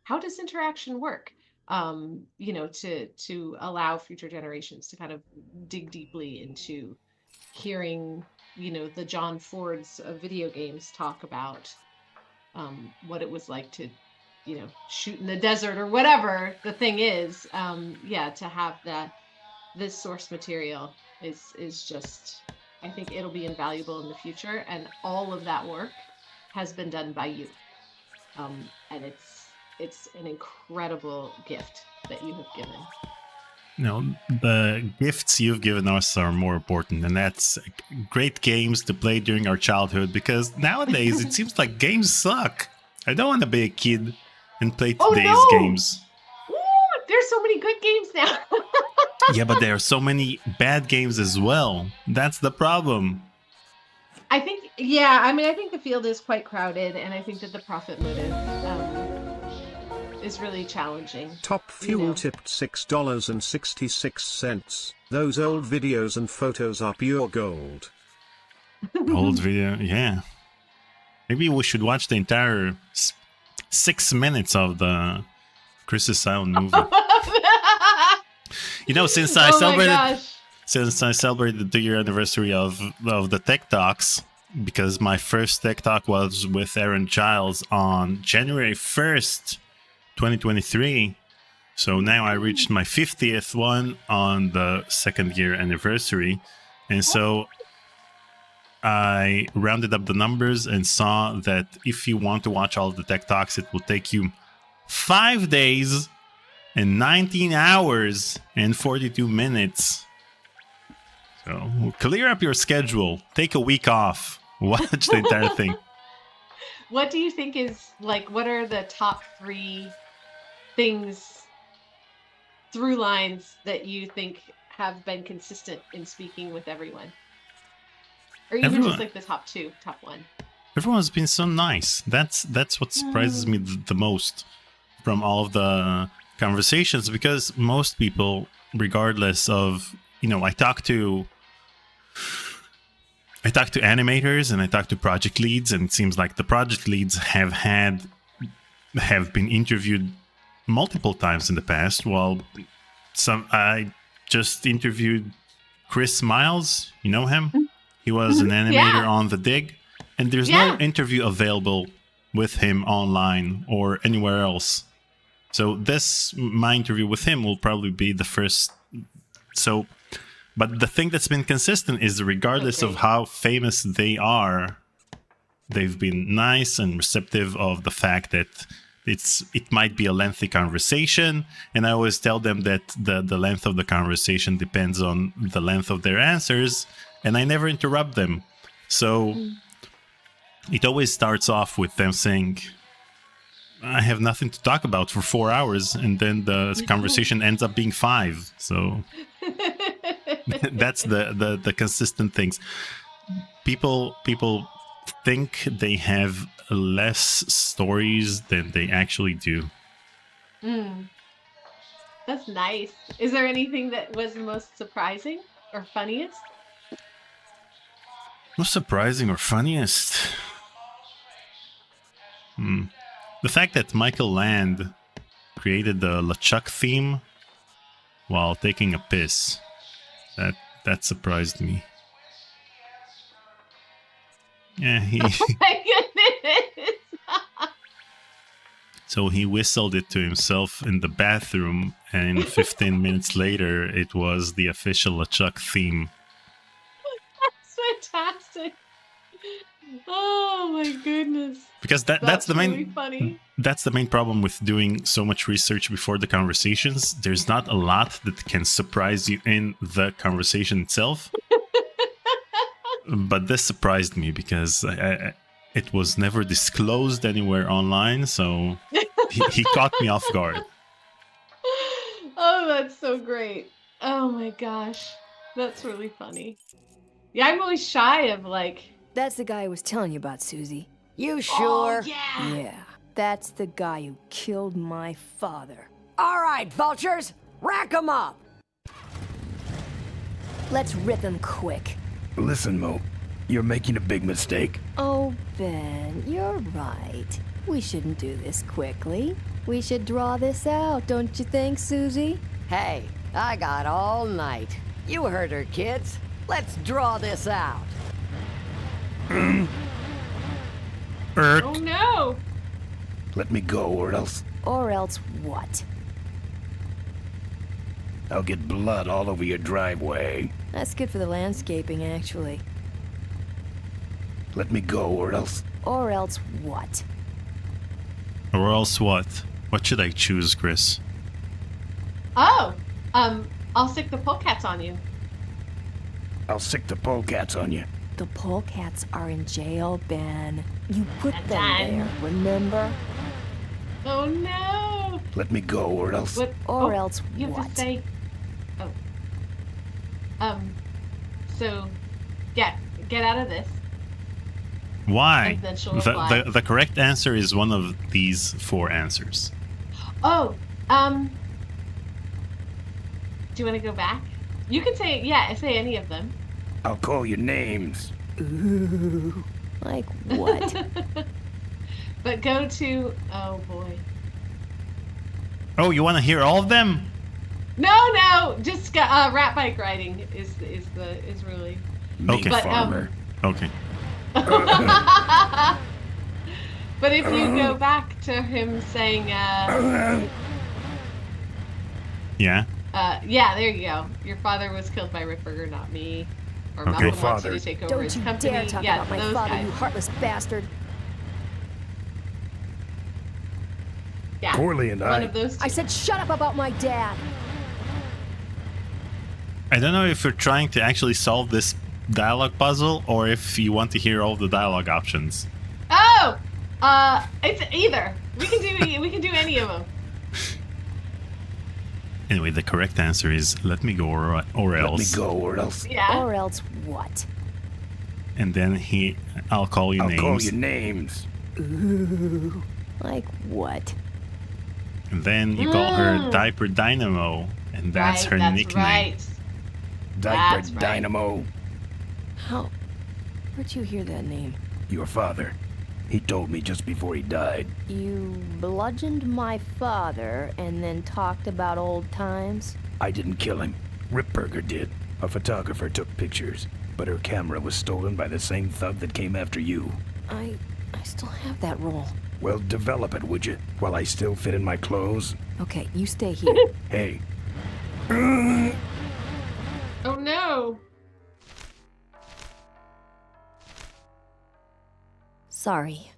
how does interaction work? To allow future generations to kind of dig deeply into hearing, the John Fords of video games talk about what it was like to, shoot in the desert or whatever the thing is. To have this source material is just, I think it'll be invaluable in the future. And all of that work has been done by you. And it's an incredible gift that you have given. The gifts you've given us are more important, and that's great games to play during our childhood, because nowadays it seems like games suck. I don't want to be a kid and play today's games. Ooh, there's so many good games now. Yeah, but there are so many bad games as well. That's the problem. I think the field is quite crowded, and I think that the profit motive is really challenging. Top Fuel tipped $6.66. Those old videos and photos are pure gold. Old video, yeah. Maybe we should watch the entire 6 minutes of the Khris Brown movie. Since I celebrated the 2-year anniversary of the Tech Talks, because my first Tech Talk was with Aaron Giles on January 1st, 2023. So now I reached my 50th one on the 2nd year anniversary. And so I rounded up the numbers and saw that if you want to watch all of the Tech Talks, it will take you 5 days and 19 hours and 42 minutes. So clear up your schedule. Take a week off. Watch the entire thing. What do you think what are the top 3 through lines that you think have been consistent in speaking with everyone? Or even just the top 1? Everyone's been so nice. That's what surprises me the most from all of the conversations, because most people, regardless of, I talk to animators and I talk to project leads, and it seems like the project leads have been interviewed multiple times in the past. Well, I just interviewed Chris Miles. You know him? He was an animator on The Dig, and there's no interview available with him online or anywhere else. So my interview with him will probably be the first. So, but the thing that's been consistent is, regardless of how famous they are, they've been nice and receptive of the fact that it might be a lengthy conversation, and I always tell them that the length of the conversation depends on the length of their answers, and I never interrupt them. So it always starts off with them saying, I have nothing to talk about for 4 hours, and then the conversation ends up being 5. So that's the consistent things. People think they have less stories than they actually do. That's nice. Is there anything that was the most surprising or funniest? Most surprising or funniest? The fact that Michael Land created the LeChuck theme while taking a piss. That surprised me. Yeah, Oh my goodness. So he whistled it to himself in the bathroom, and 15 minutes later, it was the official LeChuck theme. That's fantastic. Oh my goodness. Because that's the really main funny. that's the main problem with doing so much research before the conversations. There's not a lot that can surprise you in the conversation itself. But this surprised me because it was never disclosed anywhere online, so he caught me off guard. Oh, that's so great. Oh my gosh. That's really funny. Yeah, I'm always shy of like... That's the guy I was telling you about, Susie. You sure? Oh, yeah. Yeah, that's the guy who killed my father. All right, vultures, rack 'em up. Let's rip him quick. Listen, Mo, you're making a big mistake. Oh, Ben, you're right. We shouldn't do this quickly. We should draw this out, don't you think, Susie? Hey, I got all night. You heard her, kids. Let's draw this out. Oh no! Let me go, or else Or else what? I'll get blood all over your driveway. That's good for the landscaping, actually. Let me go, or else... Or else what? Or else what? What should I choose, Chris? Oh, I'll stick the polecats on you. I'll sick the polecats on you. The polecats are in jail, Ben. You put them Done. there, remember? Oh no! Let me go, or else... What? Or else You have what? to say... Oh. So, yeah, get out of this. Why? And then she'll reply. The correct answer is one of these 4 answers. Oh, do you want to go back? You can say, yeah, say any of them. I'll call you names. Ooh. Like what? But go to, oh boy. Oh, you want to hear all of them? No, just rat bike riding is really. Okay. But, Farmer. Okay. But if you go back to him saying, Yeah. yeah, there you go. Your father was killed by Ripburger, not me. Or Okay. Malcolm wants Father. you to take over Don't his you company. dare talk Yeah, about my those father, guys. you heartless bastard. Yeah. Corley and One I... of those two. I said shut up about my dad. I don't know if you're trying to actually solve this dialogue puzzle or if you want to hear all the dialogue options. Oh, it's either. We can do any of them. Anyway, the correct answer is let me go or else. Let me go, or else... Yeah. Or else what? And then I'll call you I'll names. call you names. Ooh. Like what? And then you call her Diaper Dynamo, and that's her nickname. Right. Diaper That's right. Dynamo. How? Where'd you hear that name? Your father. He told me just before he died. You bludgeoned my father and then talked about old times? I didn't kill him. Ripburger did. A photographer took pictures, but her camera was stolen by the same thug that came after you. I still have that roll. Well, develop it, would you? While I still fit in my clothes? Okay, you stay here. Hey. Oh no. Sorry.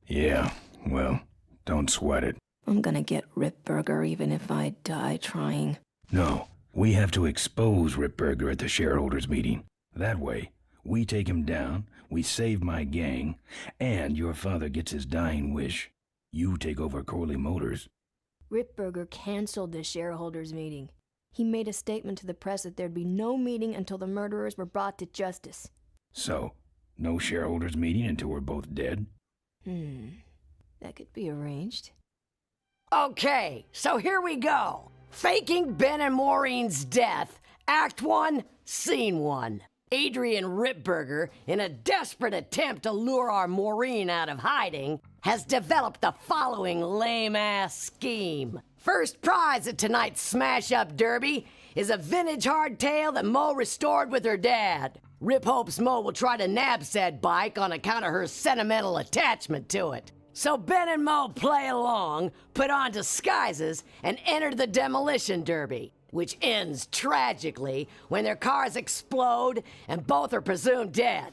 Yeah, well, don't sweat it. I'm gonna get Ripburger even if I die trying. No, we have to expose Ripburger at the shareholders meeting. That way, we take him down, we save my gang, and your father gets his dying wish. You take over Corley Motors. Ripburger canceled the shareholders meeting. He made a statement to the press that there'd be no meeting until the murderers were brought to justice. So, no shareholders meeting until we're both dead? That could be arranged. Okay, so here we go. Faking Ben and Maureen's death. Act 1, Scene 1. Adrian Ripburger, in a desperate attempt to lure our Maureen out of hiding, has developed the following lame-ass scheme. First prize at tonight's smash-up derby is a vintage hardtail that Mo restored with her dad. Rip hopes Mo will try to nab said bike on account of her sentimental attachment to it. So Ben and Mo play along, put on disguises, and enter the demolition derby, which ends tragically when their cars explode and both are presumed dead.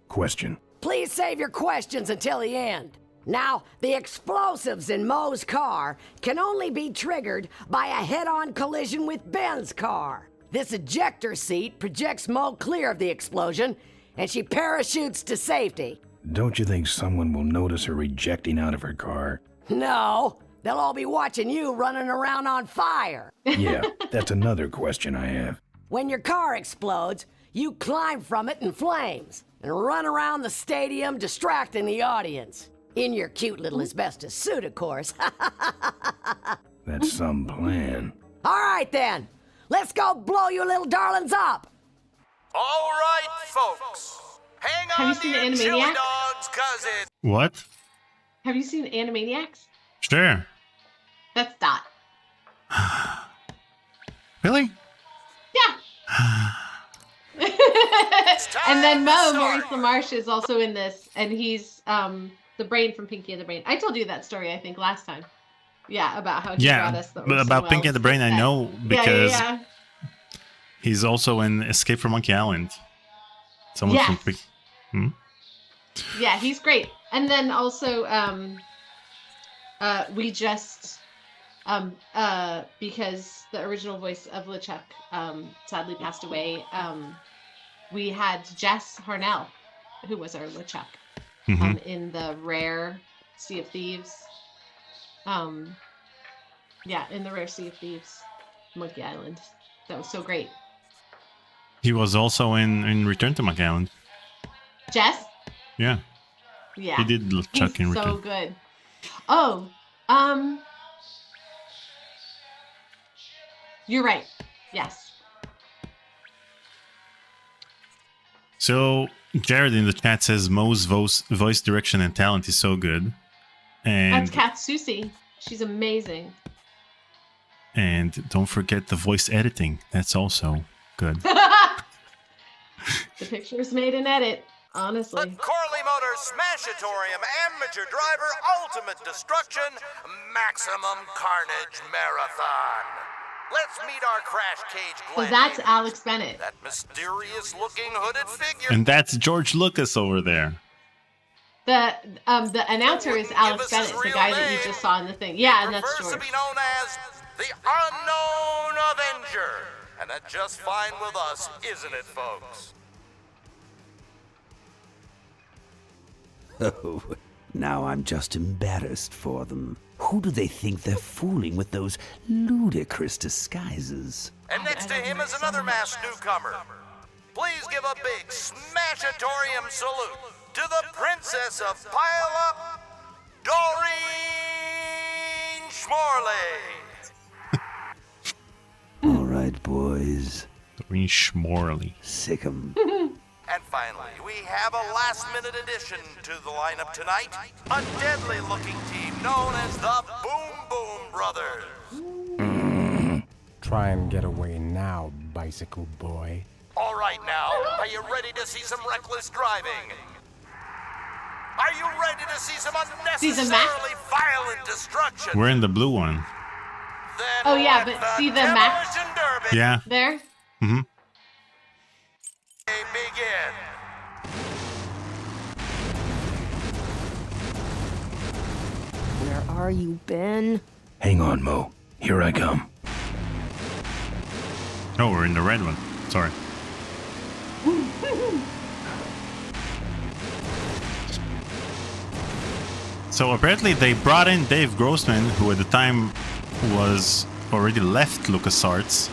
Question. Please save your questions until the end. Now, the explosives in Moe's car can only be triggered by a head-on collision with Ben's car. This ejector seat projects Moe clear of the explosion, and she parachutes to safety. Don't you think someone will notice her ejecting out of her car? No, they'll all be watching you running around on fire. Yeah, that's another question I have. When your car explodes, you climb from it in flames and run around the stadium distracting the audience. In your cute little asbestos suit, of course. That's some plan. All right, then. Let's go blow you little darlings up. All right, folks. Hang Have on you seen to your Animaniacs? chili dogs, 'cause it's... What? Have you seen Animaniacs? Sure. That's Dot. Really? Yeah. And then Mo, Maurice LaMarche, is also in this, and he's the brain from Pinky and the Brain. I told you that story, I think, last time. Yeah, about how he brought us the but about Pinky and the Brain, I know because yeah. he's also in Escape from Monkey Island. Someone Yes. from Pinky. Yeah, he's great. And then also, we just, because the original voice of LeChuck sadly passed away, we had Jess Harnell, who was our LeChuck, in the rare Sea of Thieves. Yeah, in the rare Sea of Thieves, Monkey Island. That was so great. He was also in Return to Monkey Island. Jess? Yeah. Yeah. He did LeChuck in He's Return. so good. Oh, you're right. Yes. So Jared in the chat says Mo's voice direction and talent is so good. And That's Kat Susie. She's amazing. And don't forget the voice editing. That's also good. The picture's made in edit, honestly. Corley Motors Smashatorium Amateur Driver Ultimate Destruction Maximum Carnage Marathon. Let's meet our crash cage So gladiator. that's Alex Bennett. That mysterious-looking hooded figure. And that's George Lucas over there. The announcer is Alex Bennett, the guy that you just saw in the thing. Yeah, and that's prefers George. to be known as the Unknown Avenger. And that's just fine with us, isn't it, folks? Oh, now I'm just embarrassed for them. Who do they think they're fooling with those ludicrous disguises? And next to him is another masked newcomer. Please give a big Smashatorium salute to the Princess of Pile Up, Doreen Schmorley. All right, boys. Doreen Schmorley. Sick 'em. And finally, we have a last-minute addition to the lineup tonight. A deadly-looking team known as the Boom Boom Brothers. Try and get away now, bicycle boy. All right now, are you ready to see some reckless driving? Are you ready to see some unnecessarily violent destruction? We're in the blue one. Then Oh yeah, let but see the Max Demolition Derby Yeah. there? Mm-hmm. begin. Where are you, Ben? Hang on, Mo. Here I come. Oh, we're in the red one. Sorry. So apparently they brought in Dave Grossman, who at the time was already left LucasArts,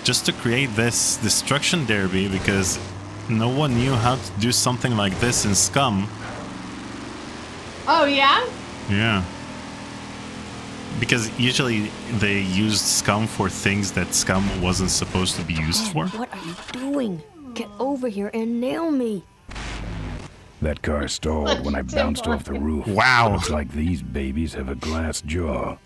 just to create this destruction derby because no one knew how to do something like this in Scum. Oh yeah? Yeah. Because usually they used Scum for things that Scum wasn't supposed to be used for. What are you doing? Get over here and nail me. That car stalled when I bounced off the roof. Wow. Looks like these babies have a glass jaw.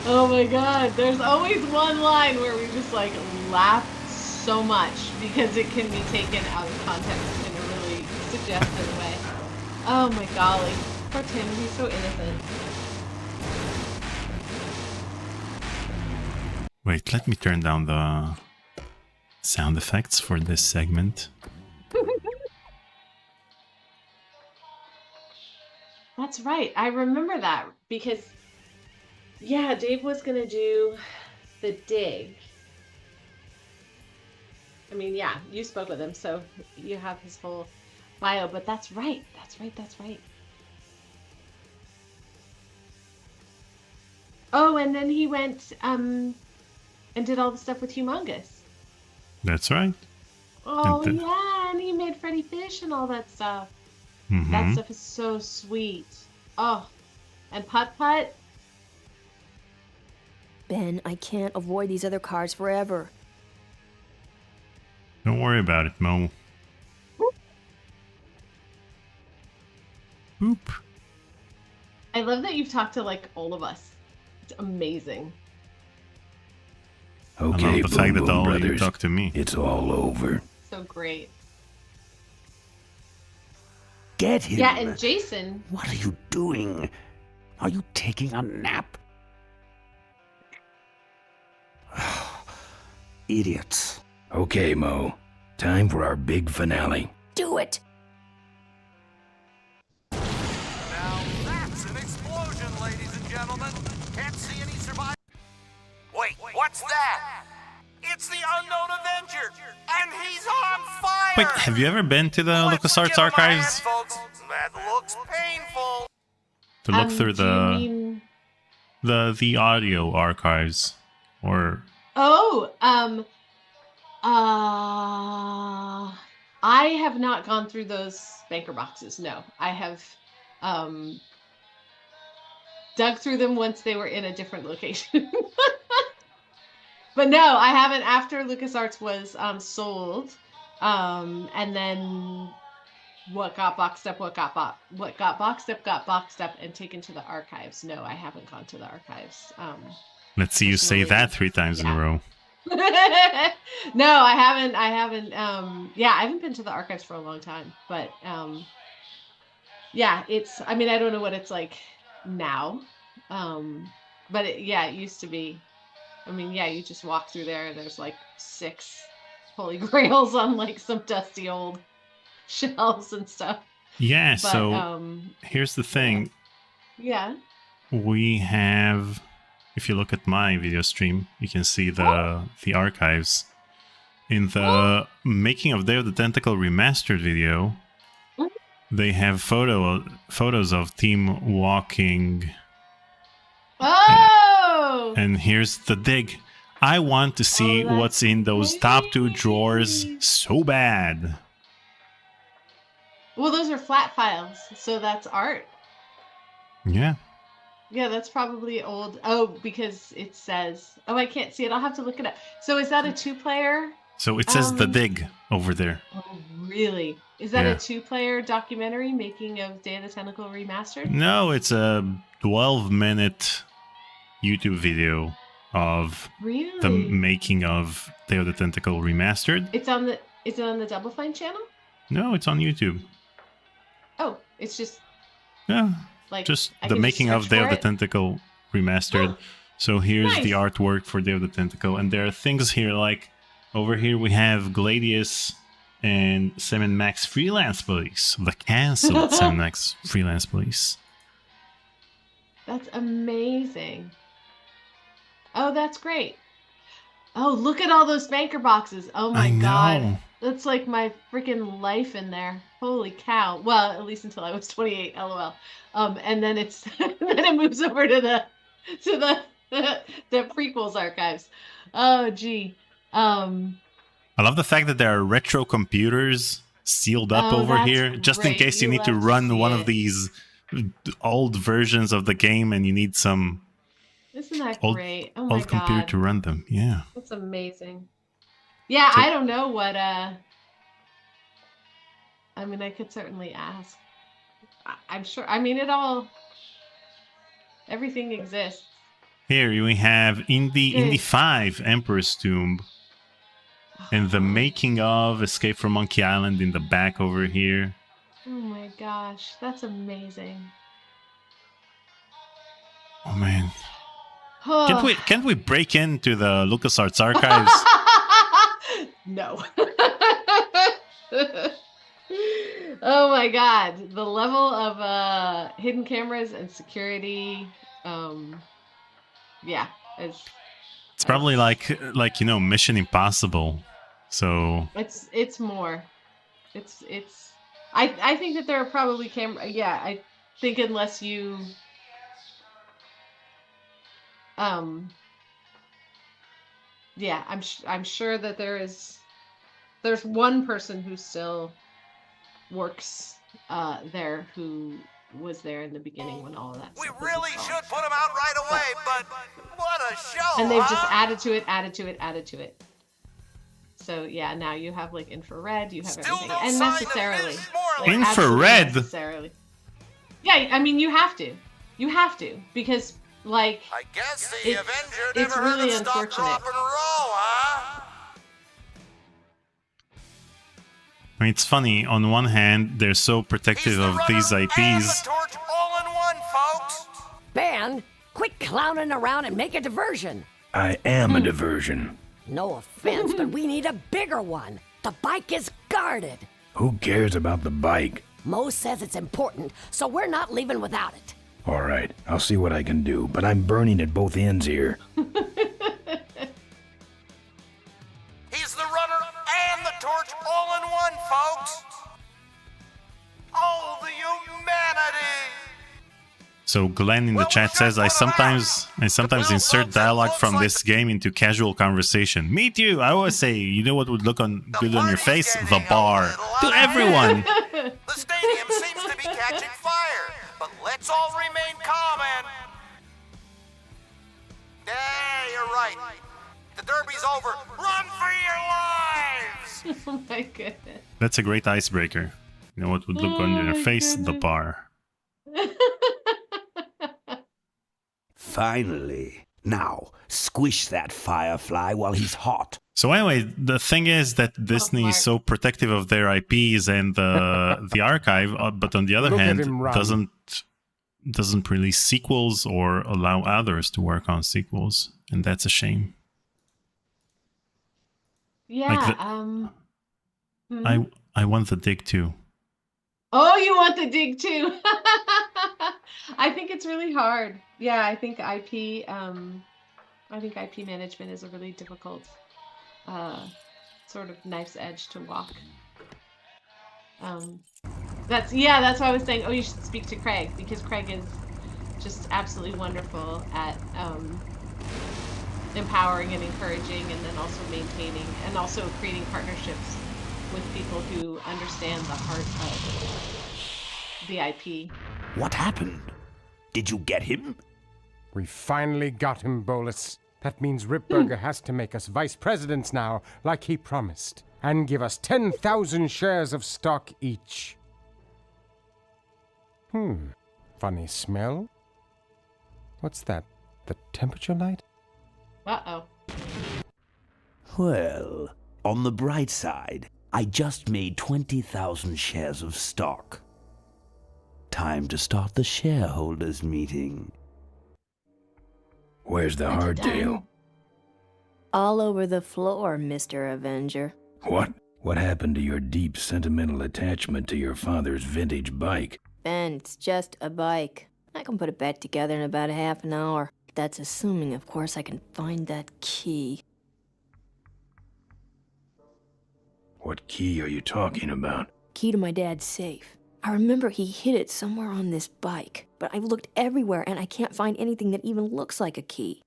Oh my god, there's always one line where we just like laugh so much because it can be taken out of context in a really suggestive way. Oh my golly. Poor Tim, he's so innocent. Wait, let me turn down the sound effects for this segment. that's right. I remember that because, yeah, Dave was gonna do the dig. I mean, yeah, you spoke with him, so you have his whole bio, but that's right. That's right. Oh, and then he went and did all the stuff with Humongous. That's right. Oh, yeah, and he made Freddy Fish and all that stuff. Mm-hmm. That stuff is so sweet. Oh, and Putt Putt. Ben, I can't avoid these other cars forever. Don't worry about it, Mo. Boop. I love that you've talked to, like, all of us. It's amazing. Okay, I love the fact Boom that Boom all of you brothers, talk to me. it's all over. So great. Get him. Yeah, and Jason. What are you doing? Are you taking a nap? Idiots. Okay, Mo. Time for our big finale. Do it! Now that's an explosion, ladies and gentlemen. Can't see any survivors. Wait, what's that? It's the Unknown Avenger, and he's on fire! Wait, have you ever been to the LucasArts archives? Folks, that looks painful. To look through the audio archives, or Oh, I have not gone through those banker boxes. No, I have dug through them once they were in a different location. But no, I haven't. After LucasArts was sold, and then what got boxed up, what got boxed up and taken to the archives. No, I haven't gone to the archives. let's see you say that 3 times in a row. No, I haven't. Yeah, I haven't been to the archives for a long time. But yeah, it's. I mean, I don't know what it's like now, but it used to be. I mean, yeah, you just walk through there and there's like 6 holy grails on like some dusty old shelves and stuff. Yeah, But, so here's the thing. Yeah. We have, if you look at my video stream, you can see the archives. In the Making of Day of the Tentacle Remastered video, they have photos of Team walking. Oh! And here's the dig. I want to see what's in those top 2 drawers so bad. Well, those are flat files, so that's art. Yeah. Yeah, that's probably old. Oh, because it says. Oh, I can't see it. I'll have to look it up. So is that a 2-player? So it says the dig over there. Oh, really? Is that Yeah. a 2-player documentary, Making of Day of the Tentacle Remastered? No, it's a 12-minute YouTube video of Really? the making of Day of the Tentacle Remastered. Is it on the Double Fine channel? No, it's on YouTube. Oh, it's just Yeah, like just I the can making of search Day for of the it? Tentacle Remastered. So here's Nice. the artwork for Day of the Tentacle, and there are things here like over here we have Gladius and Sam & Max Freelance Police, the cancelled Sam & Max Freelance Police. That's amazing. Oh, that's great. Oh, look at all those banker boxes. Oh my I know. God. That's like my freaking life in there. Holy cow. Well, at least until I was 28, LOL. And then it's then it moves over to the prequels archives. Oh gee. I love the fact that there are retro computers sealed up over that's here, just in great. case you You need to love to run see one it. of these old versions of the game and you need some Isn't that old, great? Oh my old computer God. to run them. Yeah. That's amazing. Yeah, So- I don't know what I mean, I could certainly ask. I'm sure. I mean, everything exists. Here we have Indy 5 Emperor's Tomb and the making of Escape from Monkey Island in the back over here. Oh my gosh, that's amazing. Oh man. Can't we break into the LucasArts archives? No. Oh my god, the level of hidden cameras and security, yeah, It's probably like you know, Mission Impossible. So it's more. I think that there are probably yeah, I think unless you yeah, I'm sure that there's one person who still works there who was there in the beginning when all of that We stuff was really installed. should put him out right away, but what a show, And they've just huh? added to it. So yeah, now you have like infrared, you have everything, no and sign of necessarily, Miss Morley. like, absolutely Infrared? necessarily. Yeah, I mean you have to because like I guess the Avenger it's never heard really of stop, unfortunate. drop, and roll, huh? I mean, it's funny. On one hand, they're so protective of these IPs. Torch all in one, folks. Ben, quit clowning around and make a diversion. I am a diversion. No offense, but we need a bigger one. The bike is guarded. Who cares about the bike? Mo says it's important, so we're not leaving without it. All right, I'll see what I can do, but I'm burning at both ends here. He's the runner and the torch all in one, folks. Oh, the humanity. So Glenn in the chat says, I sometimes insert dialogue from this game into casual conversation. Me too. I always say, you know what would look good on your face? The bar. To everyone. The stadium seems to be catching fire, but let's all remain calm and... Yeah, you're right. The derby's over. Run for your lives! Oh my goodness. That's a great icebreaker. You know what would look on your face? The bar. Finally. Now, squish that firefly while he's hot. So anyway, the thing is that Disney is so protective of their IPs and the archive, but on the other Look at hand, him run. doesn't release sequels or allow others to work on sequels, and that's a shame. Yeah. I want the dig too. Oh, you want the dig too? I think it's really hard. Yeah, I think IP management is a really difficult sort of knife's edge to walk. That's why I was saying, oh, you should speak to Craig, because Craig is just absolutely wonderful at empowering and encouraging, and then also maintaining and also creating partnerships with people who understand the heart of the IP. What happened? Did you get him? We finally got him, Bolus. That means Ripburger has to make us vice presidents now, like he promised, and give us 10,000 shares of stock each. Funny smell? What's that? The temperature light? Uh-oh. Well, on the bright side, I just made 20,000 shares of stock. Time to start the shareholders meeting. Where's the hardtail? All over the floor, Mr. Avenger. What? What happened to your deep sentimental attachment to your father's vintage bike? Ben, it's just a bike. I can put it back together in about a half an hour. That's assuming, of course, I can find that key. What key are you talking about? Key to my dad's safe. I remember he hid it somewhere on this bike, but I've looked everywhere and I can't find anything that even looks like a key.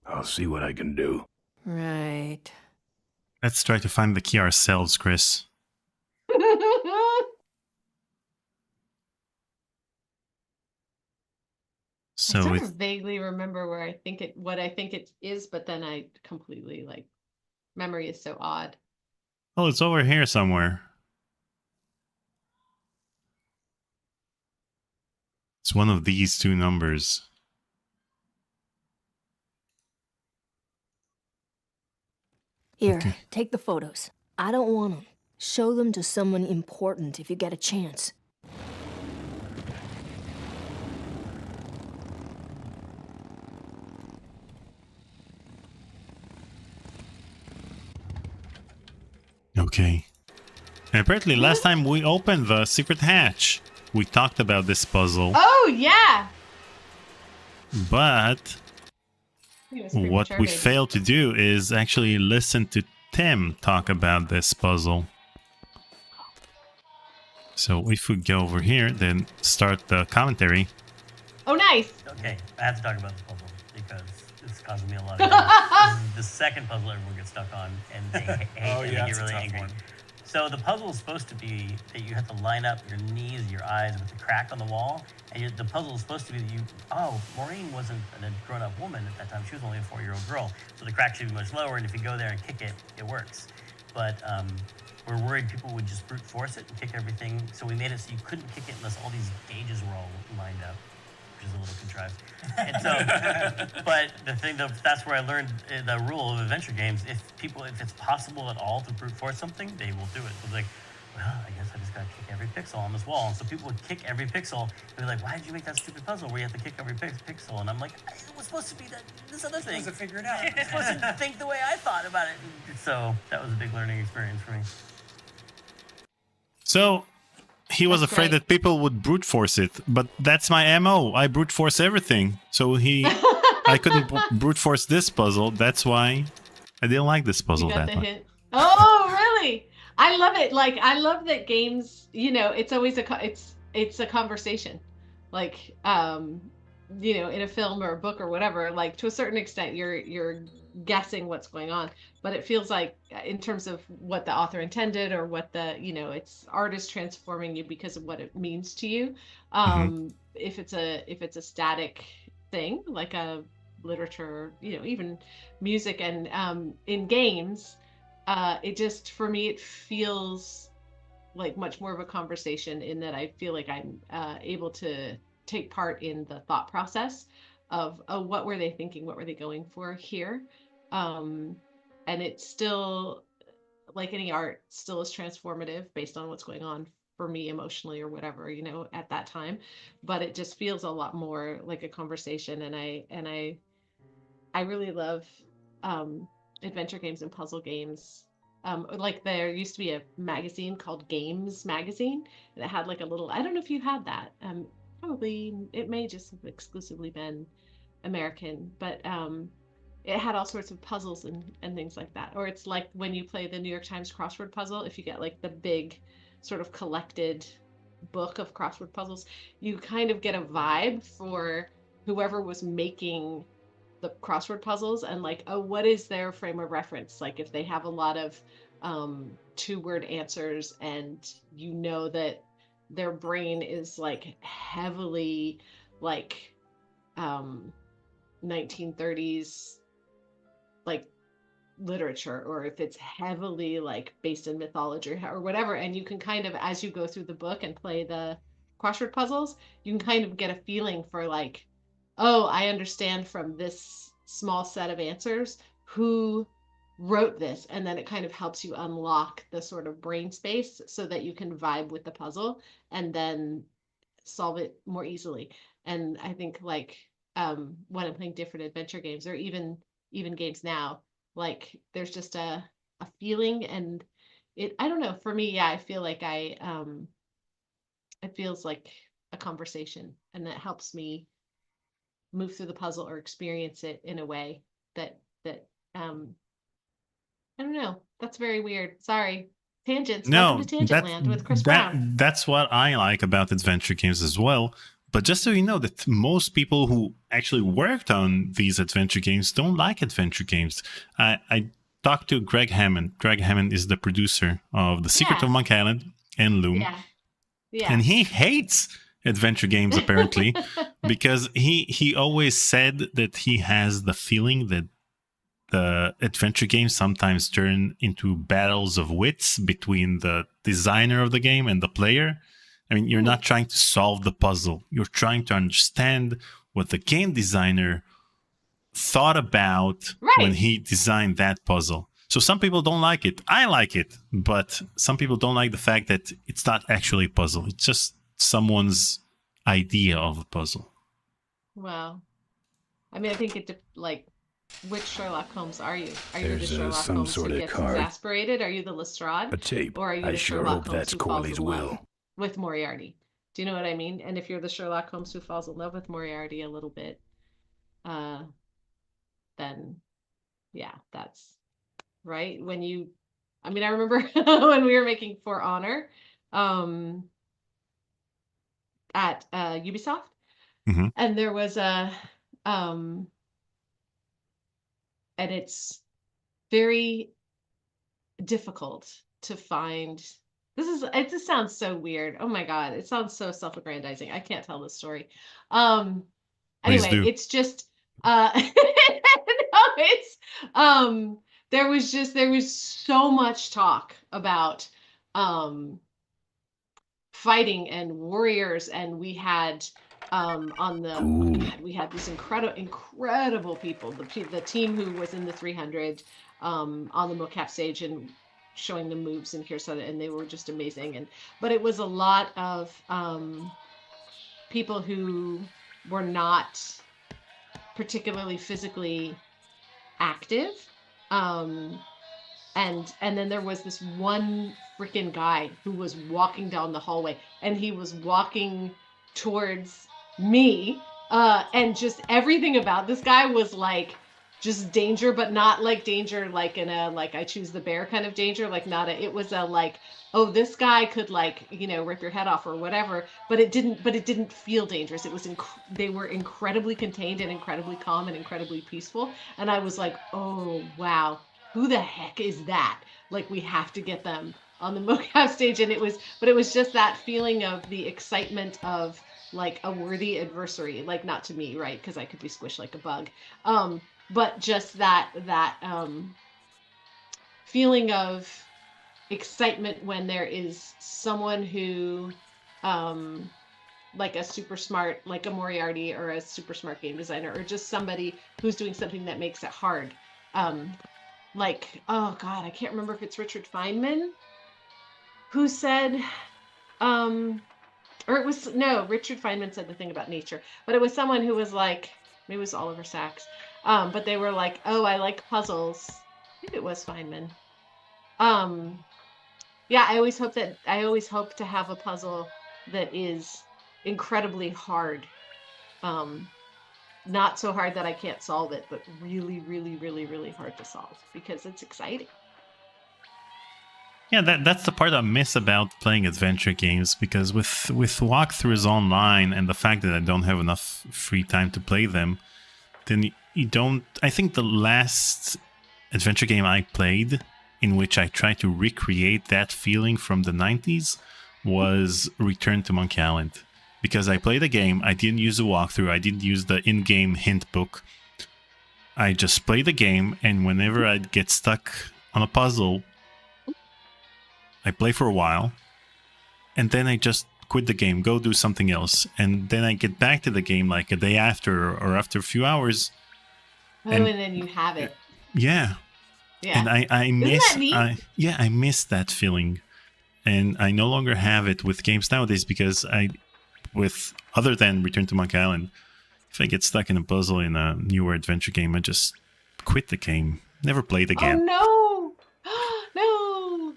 I'll see what I can do. Right. Let's try to find the key ourselves, Chris. I sort of vaguely remember what I think it is, but then I completely, memory is so odd. Oh, it's over here somewhere. It's one of these two numbers. Here, take the photos. I don't want them. Show them to someone important if you get a chance. Okay. And apparently last time we opened the secret hatch, we talked about this puzzle. Oh, yeah! But what we failed to do is actually listen to Tim talk about this puzzle. So if we go over here, then start the commentary. Oh, nice! Okay, I have to talk about the puzzle because it's causing me a lot of this is the second puzzle everyone gets stuck on, and they hate and they get really angry. So the puzzle is supposed to be that you have to line up your knees, your eyes with the crack on the wall, and the puzzle is supposed to be that Maureen wasn't a grown-up woman at that time. She was only a 4-year-old girl, so the crack should be much lower, and if you go there and kick it, it works. But we're worried people would just brute force it and kick everything, so we made it so you couldn't kick it unless all these gauges were all lined up, which is a little contrived. And so, but that's where I learned the rule of adventure games. If it's possible at all to brute force something, they will do it. So it's like, well, I guess I just gotta kick every pixel on this wall. And so people would kick every pixel and be like, why did you make that stupid puzzle where you have to kick every pixel? And I'm like, it was supposed to be this other thing. Supposed to figure it out. You're supposed to think the way I thought about it. So that was a big learning experience for me. So he was afraid that people would brute force it, but that's my MO. I brute force everything. So I couldn't brute force this puzzle. That's why I didn't like this puzzle that much. Oh, really? I love it. Like, I love that games, it's always it's a conversation. Like, in a film or a book or whatever, like to a certain extent, you're guessing what's going on, but it feels like in terms of what the author intended or what it's artist transforming you because of what it means to you. If it's a static thing like a literature, even music, and in games, it just, for me, it feels like much more of a conversation in that I feel like I'm able to take part in the thought process of what were they thinking, what were they going for here. And it's still, like any art, still is transformative based on what's going on for me emotionally or whatever, at that time. But it just feels a lot more like a conversation, and I really love adventure games and puzzle games. Like there used to be a magazine called Games Magazine, and it had like a little, I don't know if you had that. Probably it may just have exclusively been American, but it had all sorts of puzzles and things like that. Or it's like when you play the New York Times crossword puzzle, if you get like the big sort of collected book of crossword puzzles, you kind of get a vibe for whoever was making the crossword puzzles, and like, oh, what is their frame of reference? Like if they have a lot of 2-word answers, and that their brain is like heavily like 1930s like literature, or if it's heavily like based in mythology or whatever, and you can kind of, as you go through the book and play the crossword puzzles, you can kind of get a feeling for like, oh, I understand from this small set of answers who wrote this, and then it kind of helps you unlock the sort of brain space so that you can vibe with the puzzle and then solve it more easily. And I think like when I'm playing different adventure games, or even games now, like there's just a feeling, and I don't know, for me, yeah, I feel like it feels like a conversation, and that helps me move through the puzzle or experience it in a way that I don't know. That's very weird. Sorry. Tangents. Welcome to Tangent Land with Khris Brown. That's what I like about adventure games as well. But just so you know, that most people who actually worked on these adventure games don't like adventure games. I talked to Greg Hammond. Greg Hammond is the producer of The Secret of Monk Island and Loom. Yeah. And he hates adventure games, apparently, because he always said that he has the feeling that the adventure games sometimes turn into battles of wits between the designer of the game and the player. I mean, you're not trying to solve the puzzle. You're trying to understand what the game designer thought about when he designed that puzzle. So some people don't like it. I like it, but some people don't like the fact that it's not actually a puzzle. It's just someone's idea of a puzzle. Wow. I mean, I think which Sherlock Holmes are you? Are you There's the Sherlock some Holmes sort who of gets card. exasperated? Are you the Lestrade? A tape. Or are you I the sure Sherlock hope Holmes that's who falls Corley's in love will. with Moriarty? Do you know what I mean? And if you're the Sherlock Holmes who falls in love with Moriarty a little bit, then yeah, that's right. When you, I mean, I remember when we were making For Honor at Ubisoft, and there was a and it's very difficult to find. It just sounds so weird. Oh my god, it sounds so self-aggrandizing. I can't tell this story. Anyway, it's just no, it's there was so much talk about fighting and warriors, and we had on the we had these incredible people, the team who was in the 300 on the mocap stage and showing the moves and and they were just amazing. But it was a lot of people who were not particularly physically active, and then there was this one freaking guy who was walking down the hallway, and he was walking towards me, and just everything about this guy was like just danger, but not like danger like in a like I choose the bear kind of danger, like not a, it was a like, oh, this guy could like, you know, rip your head off or whatever, but it didn't feel dangerous. It was they were incredibly contained and incredibly calm and incredibly peaceful, and I was like, oh wow, who the heck is that? Like, we have to get them on the mocap stage. And it was just that feeling of the excitement of like a worthy adversary, like not to me, right? Because I could be squished like a bug. But just that feeling of excitement when there is someone who, like a super smart, like a Moriarty or a super smart game designer, or just somebody who's doing something that makes it hard. Like, oh God, I can't remember if it's Richard Feynman who said, or it was, no, Richard Feynman said the thing about nature, but it was someone who was like, maybe it was Oliver Sacks, but they were like, oh, I like puzzles. Maybe it was Feynman. Yeah, I always hope to have a puzzle that is incredibly hard. Not so hard that I can't solve it, but really, really, really, really hard to solve because it's exciting. Yeah, that's the part I miss about playing adventure games, because with walkthroughs online and the fact that I don't have enough free time to play them, then you don't... I think the last adventure game I played in which I tried to recreate that feeling from the 90s was Return to Monkey Island. Because I played a game, I didn't use a walkthrough, I didn't use the in-game hint book. I just played the game, and whenever I'd get stuck on a puzzle, I play for a while, and then I just quit the game, go do something else, and then I get back to the game like a day after or after a few hours. Oh, and then you have it. Yeah. Yeah. And I miss that neat? I miss that feeling. And I no longer have it with games nowadays because other than Return to Monkey Island, if I get stuck in a puzzle in a newer adventure game, I just quit the game. Never played again. Oh no! No!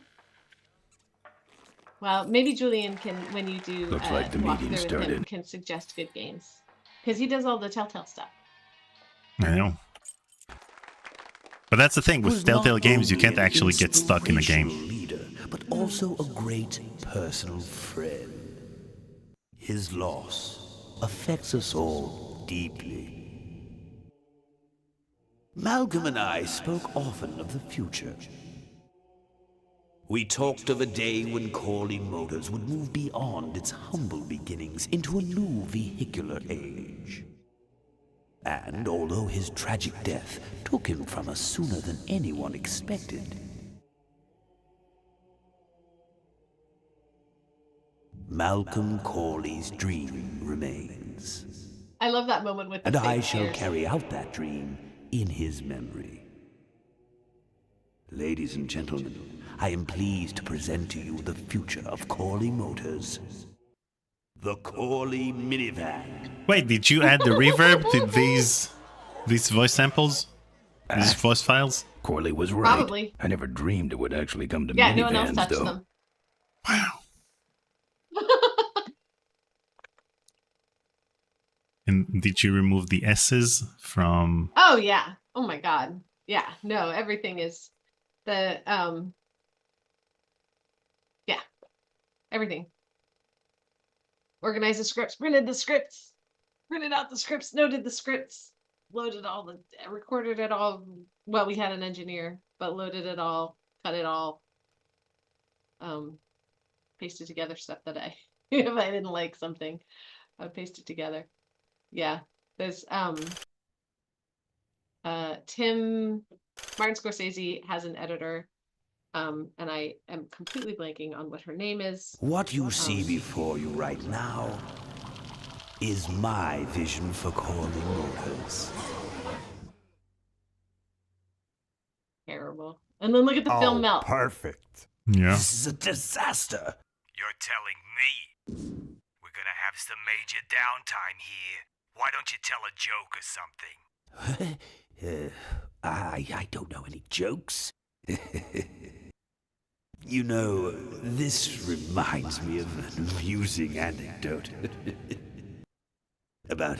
Well, maybe Julian can, when you do Looks like the meeting with him, started. can suggest good games. Because he does all the Telltale stuff. I know. But that's the thing, with Telltale games, you can't actually get stuck in a game. Leader, but also a great personal friend. His loss affects us all deeply. Malcolm and I spoke often of the future. We talked of a day when Corley Motors would move beyond its humble beginnings into a new vehicular age. And although his tragic death took him from us sooner than anyone expected, Malcolm Corley's dream remains. I love that moment with the And I fake shall ears. carry out that dream in his memory. Ladies and gentlemen, I am pleased to present to you the future of Corley Motors. The Corley Minivan. Wait, did you add the reverb to these voice samples? Is this voice files? Corley was right. Probably. I never dreamed it would actually come to Yeah, no one else minivans, touched though. them. Wow. And did you remove the S's from? Oh yeah. Oh my God. Yeah. No, everything is the yeah. Everything. Organized the scripts, printed the scripts, printed out the scripts, noted the scripts, loaded all the, recorded it all. Well, we had an engineer, but loaded it all, cut it all, pasted together stuff that if I didn't like something, I would paste it together. Yeah, there's Martin Scorsese has an editor, and I am completely blanking on what her name is. What you see before you right now is my vision for Corley Motors. Terrible. And then look at the film melt. Perfect. Yeah. This is a disaster. You're telling me we're gonna have some major downtime here. Why don't you tell a joke or something? I don't know any jokes. You know, this reminds me of an amusing anecdote about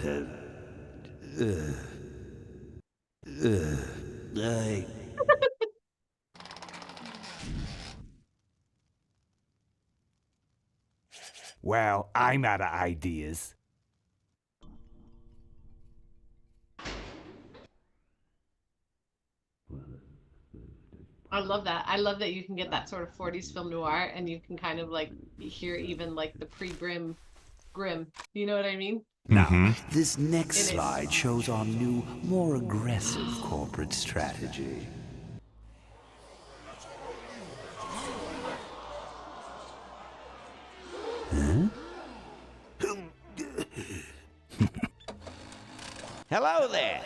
Well, I'm out of ideas. I love that. I love that you can get that sort of 40s film noir, and you can kind of like hear even like the pre-grim grim. You know what I mean? Now, this next slide shows our new, more aggressive corporate strategy. Huh? Hello there.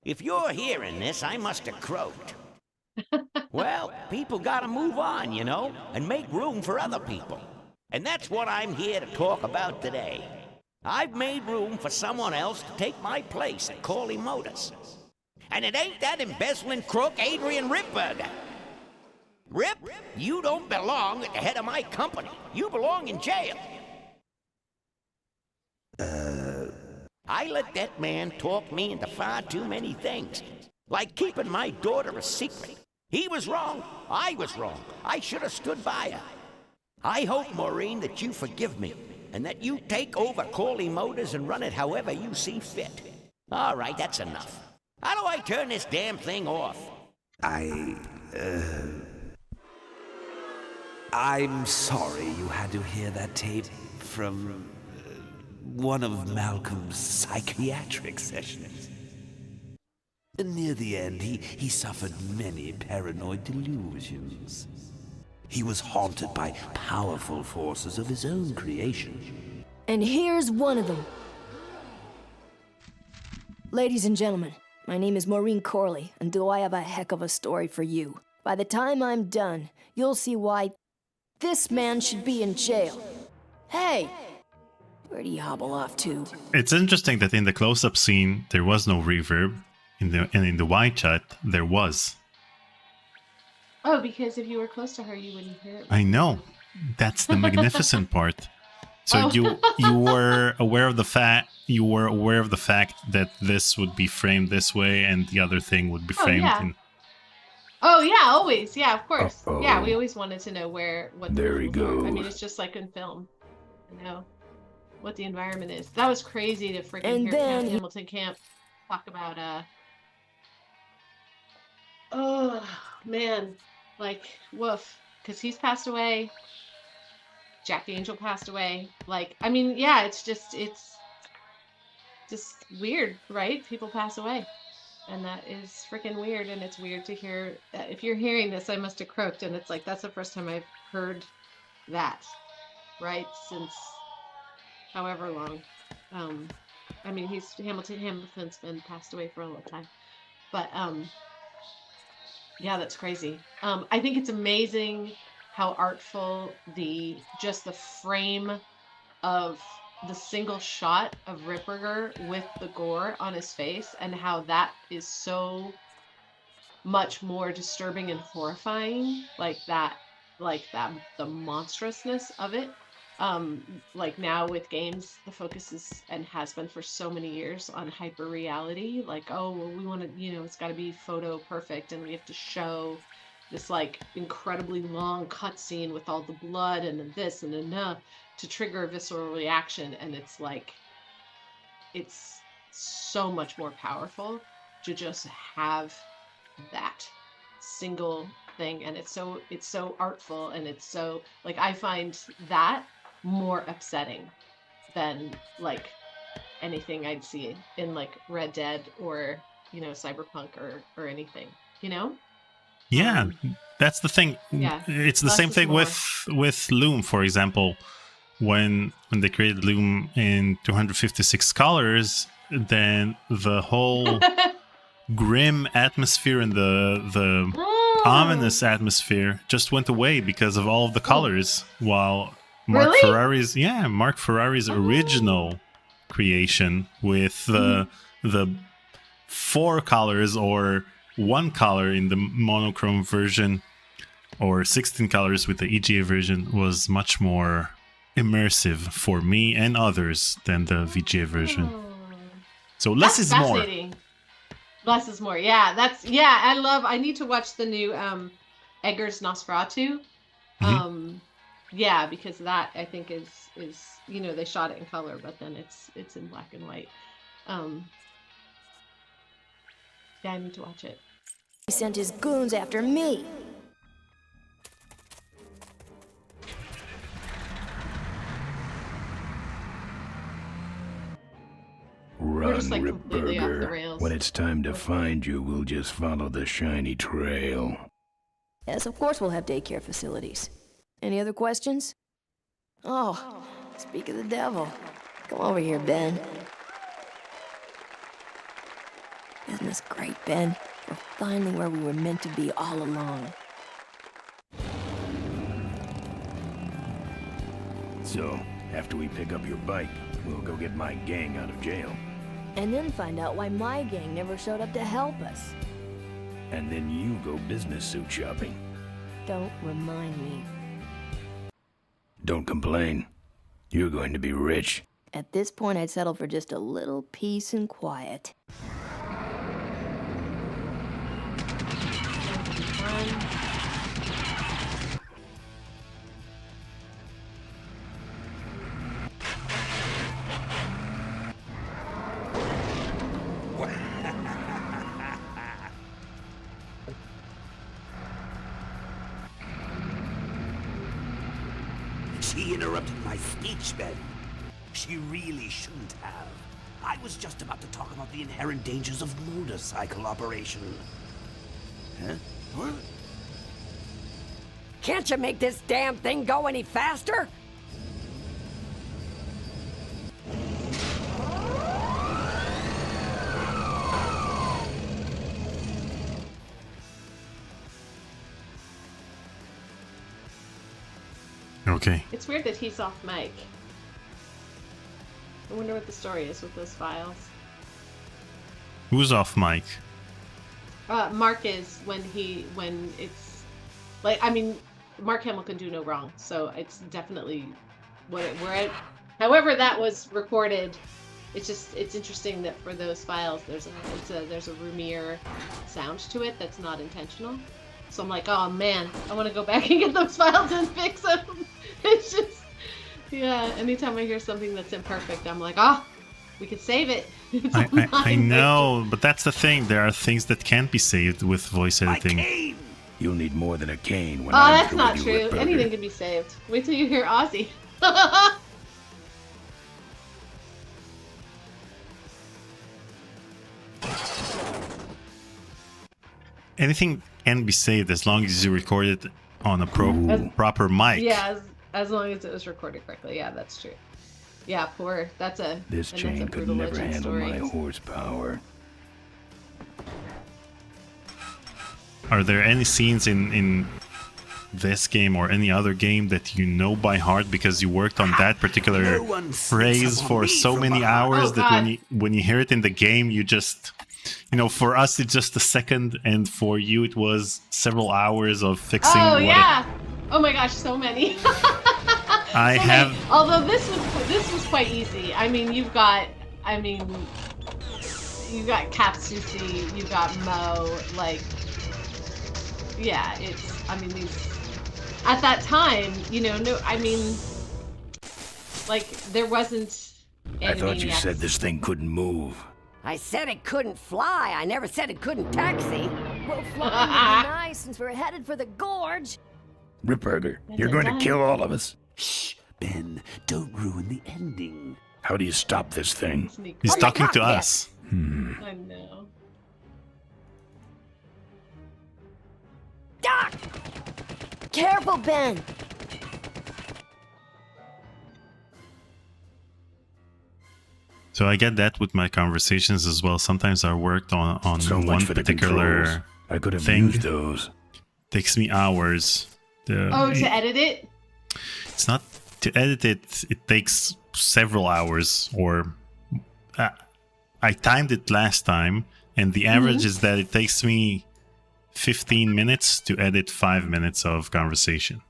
If you're hearing this, I must have croaked. Well, people gotta move on, you know, and make room for other people. And that's what I'm here to talk about today. I've made room for someone else to take my place at Corley Motors. And it ain't that embezzling crook Adrian Ripburger. Rip, you don't belong at the head of my company. You belong in jail. I let that man talk me into far too many things. Like keeping my daughter a secret. He was wrong. I was wrong. I should have stood by her. I hope, Maureen, that you forgive me. And that you take over Corley Motors and run it however you see fit. All right, that's enough. How do I turn this damn thing off? I'm sorry you had to hear that tape from one of Malcolm's psychiatric sessions. Near the end, he suffered many paranoid delusions. He was haunted by powerful forces of his own creation. And here's one of them. Ladies and gentlemen, my name is Maureen Corley, and do I have a heck of a story for you. By the time I'm done, you'll see why this man should be in jail. Hey! Where'd he hobble off to? It's interesting that in the close-up scene, there was no reverb. And in the wide shot, there was. Oh, because if you were close to her, you wouldn't hear it. I know. That's the magnificent part. So you were aware of the fact that this would be framed this way and the other thing would be framed in. Oh yeah, always. Yeah, of course. Yeah, we always wanted to know what There he goes. I mean, it's just like in film. You know what the environment is. That was crazy to freaking hear Hamilton Camp talk about oh man, like woof, because he's passed away. Jack the Angel passed away. Like, I mean, yeah, it's just weird, right? People pass away, and that is freaking weird. And it's weird to hear. If you're hearing this, I must have croaked, and it's like that's the first time I've heard that, right? Since however long. I mean, Hamilton's been passed away for a long time, but yeah, that's crazy. I think it's amazing how artful the frame of the single shot of Ripburger with the gore on his face, and how that is so much more disturbing and horrifying, like the monstrousness of it. Like now with games, the focus is and has been for so many years on hyper reality. Like, oh, well, we want to, it's got to be photo perfect, and we have to show this like incredibly long cutscene with all the blood and this and enough to trigger a visceral reaction. And it's like, it's so much more powerful to just have that single thing, and it's so artful, and it's so like, I find that more upsetting than like anything I'd see in like Red Dead or Cyberpunk or anything, Yeah, that's the thing. Yeah, it's the same thing with Loom, for example. When they created Loom in 256 colors, then the whole grim atmosphere and the ominous atmosphere just went away because of all of the colors. While Mark Ferrari's original creation with the 4 colors or 1 color in the monochrome version or 16 colors with the EGA version was much more immersive for me and others than the VGA version. So less is more. Less is more. Yeah, I need to watch the new Eggers Nosferatu. Yeah, because that I think is they shot it in color, but then it's in black and white. Yeah, I need to watch it. He sent his goons after me. Run, just, like, completely off the Ripburger. rails. When it's time to find you, we'll just follow the shiny trail. Yes, of course we'll have daycare facilities. Any other questions? Oh, speak of the devil. Come over here, Ben. Isn't this great, Ben? We're finally where we were meant to be all along. So, after we pick up your bike, we'll go get my gang out of jail. And then find out why my gang never showed up to help us. And then you go business suit shopping. Don't remind me. Don't complain. You're going to be rich. At this point, I'd settle for just a little peace and quiet. She interrupted my speech, Ben. She really shouldn't have. I was just about to talk about the inherent dangers of motorcycle operation. Huh? What? Can't you make this damn thing go any faster? Okay. It's weird that he's off mic. I wonder what the story is with those files. Who's off mic? Mark is when it's like, I mean, Mark Hamill can do no wrong, so it's definitely however that was recorded. It's interesting that for those files there's a roomier sound to it that's not intentional. So I'm like, oh man, I want to go back and get those files and fix them. It's just, yeah, anytime I hear something that's imperfect, I'm like, oh, we could save it. I know, but that's the thing. There are things that can't be saved with voice editing. You'll need more than a cane when Oh, I'm that's through not with you, true. Ripburger. Anything can be saved. Wait till you hear Ozzy. Anything can be saved as long as you record it on a proper mic. Yeah, as long as it was recorded correctly. Yeah, that's true. Yeah, poor. This chain could never handle my horsepower. Are there any scenes in this game or any other game that you know by heart because you worked on that particular phrase for so many hours that when you hear it in the game, you just for us it's just a second, and for you it was several hours of fixing. Oh yeah. Oh my gosh, so many. Although this was quite easy. I mean, you got Capsusi, you got Mo, like, yeah, at that time, there wasn't I thought you said this thing couldn't move. I said it couldn't fly. I never said it couldn't taxi. Well, flying would be nice since we're headed for the gorge. Ripburger, you're going to kill all of us. Shh, Ben, don't ruin the ending. How do you stop this thing? He's talking to us. I know. Doc! Careful, Ben! So I get that with my conversations as well. Sometimes I worked on So much one for the particular controls. I could have thing. used those. Takes me hours. To edit it? It's not to edit it. It takes several hours. Or I timed it last time, and the average is that it takes me 15 minutes to edit 5 minutes of conversation.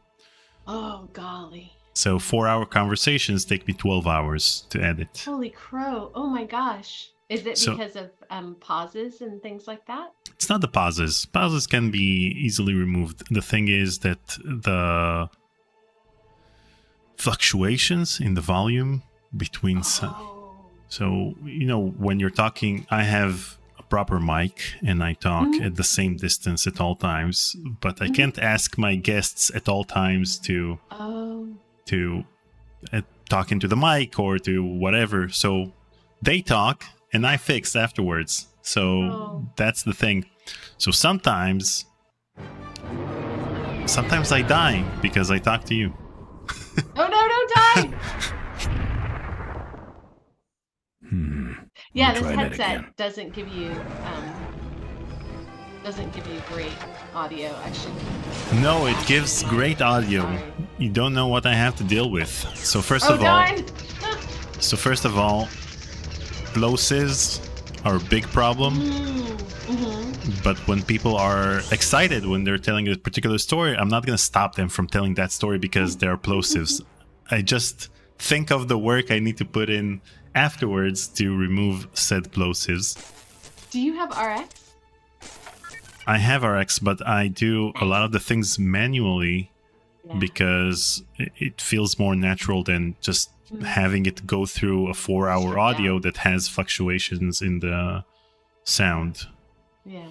Oh golly. So 4-hour conversations take me 12 hours to edit. Holy crow. Oh my gosh. Is it because of pauses and things like that? It's not the pauses. Pauses can be easily removed. The thing is that the fluctuations in the volume between... So, when you're talking, I have a proper mic and I talk at the same distance at all times, but I can't ask my guests at all times to talk into the mic or to whatever. So they talk and I fix afterwards. So that's the thing. So sometimes I die because I talk to you. Oh no, don't die! Yeah, this headset doesn't give you great audio, actually. No, it gives great audio. You don't know what I have to deal with. So first of all, plosives are a big problem. But when people are excited when they're telling a particular story, I'm not going to stop them from telling that story because they're plosives. I just think of the work I need to put in afterwards to remove said plosives. Do you have RX? I have RX, but I do a lot of the things manually because it feels more natural than just having it go through a 4-hour audio that has fluctuations in the sound. Yeah.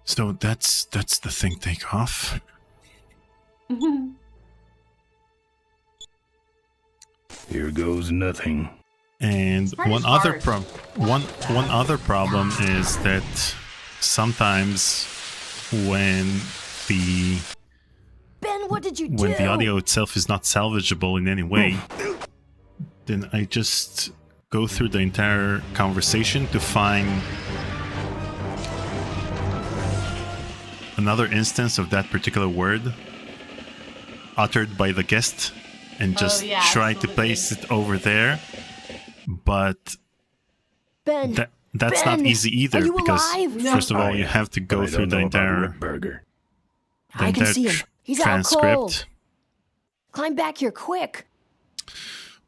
So that's the thing. Take off. Here goes nothing. And one other problem is that sometimes when the Ben, what did you do? when the audio itself is not salvageable in any way, then I just go through the entire conversation to find another instance of that particular word uttered by the guest and just try to place it over there. But Ben, that's not easy either, because first of all, you have to go through the entire I can see him. He's transcript. out cold. Climb back here quick.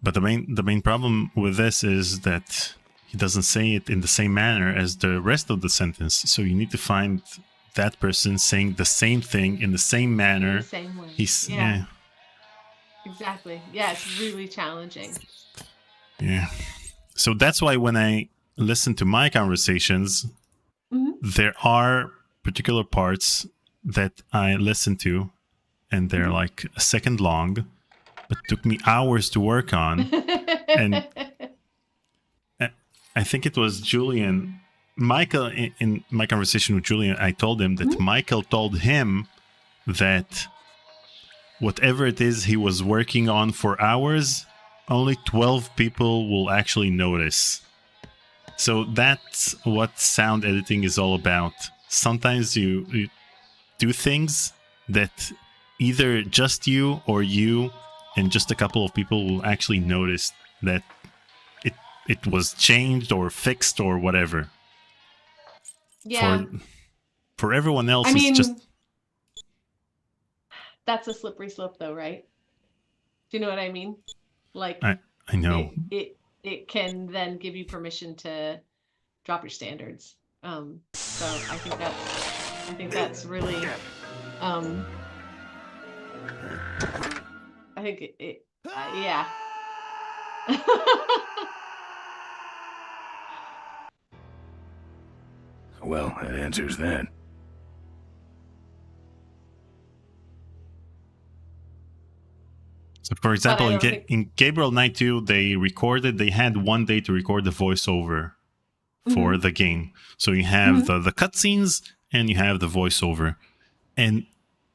But the main problem with this is that he doesn't say it in the same manner as the rest of the sentence. So you need to find that person saying the same thing in the same manner. The same way. Yeah. Exactly. Yeah, it's really challenging. Yeah. So that's why when I listen to my conversations, there are particular parts that I listen to, and they're like a second long, but took me hours to work on. And I think it was Julian, Michael, in my conversation with Julian, I told him that Michael told him that whatever it is he was working on for hours, only 12 people will actually notice. So that's what sound editing is all about. Sometimes you do things that either just you or you and just a couple of people will actually notice that it was changed or fixed or whatever. Yeah. For everyone else, I mean, it's just... That's a slippery slope, though, right? Do you know what I mean? Like, I know. It can then give you permission to drop your standards. So I think that's really, I think yeah. Well, that answers that. So, for example, in Gabriel Knight 2, they had 1 day to record the voiceover for the game. So you have the cutscenes and you have the voiceover. And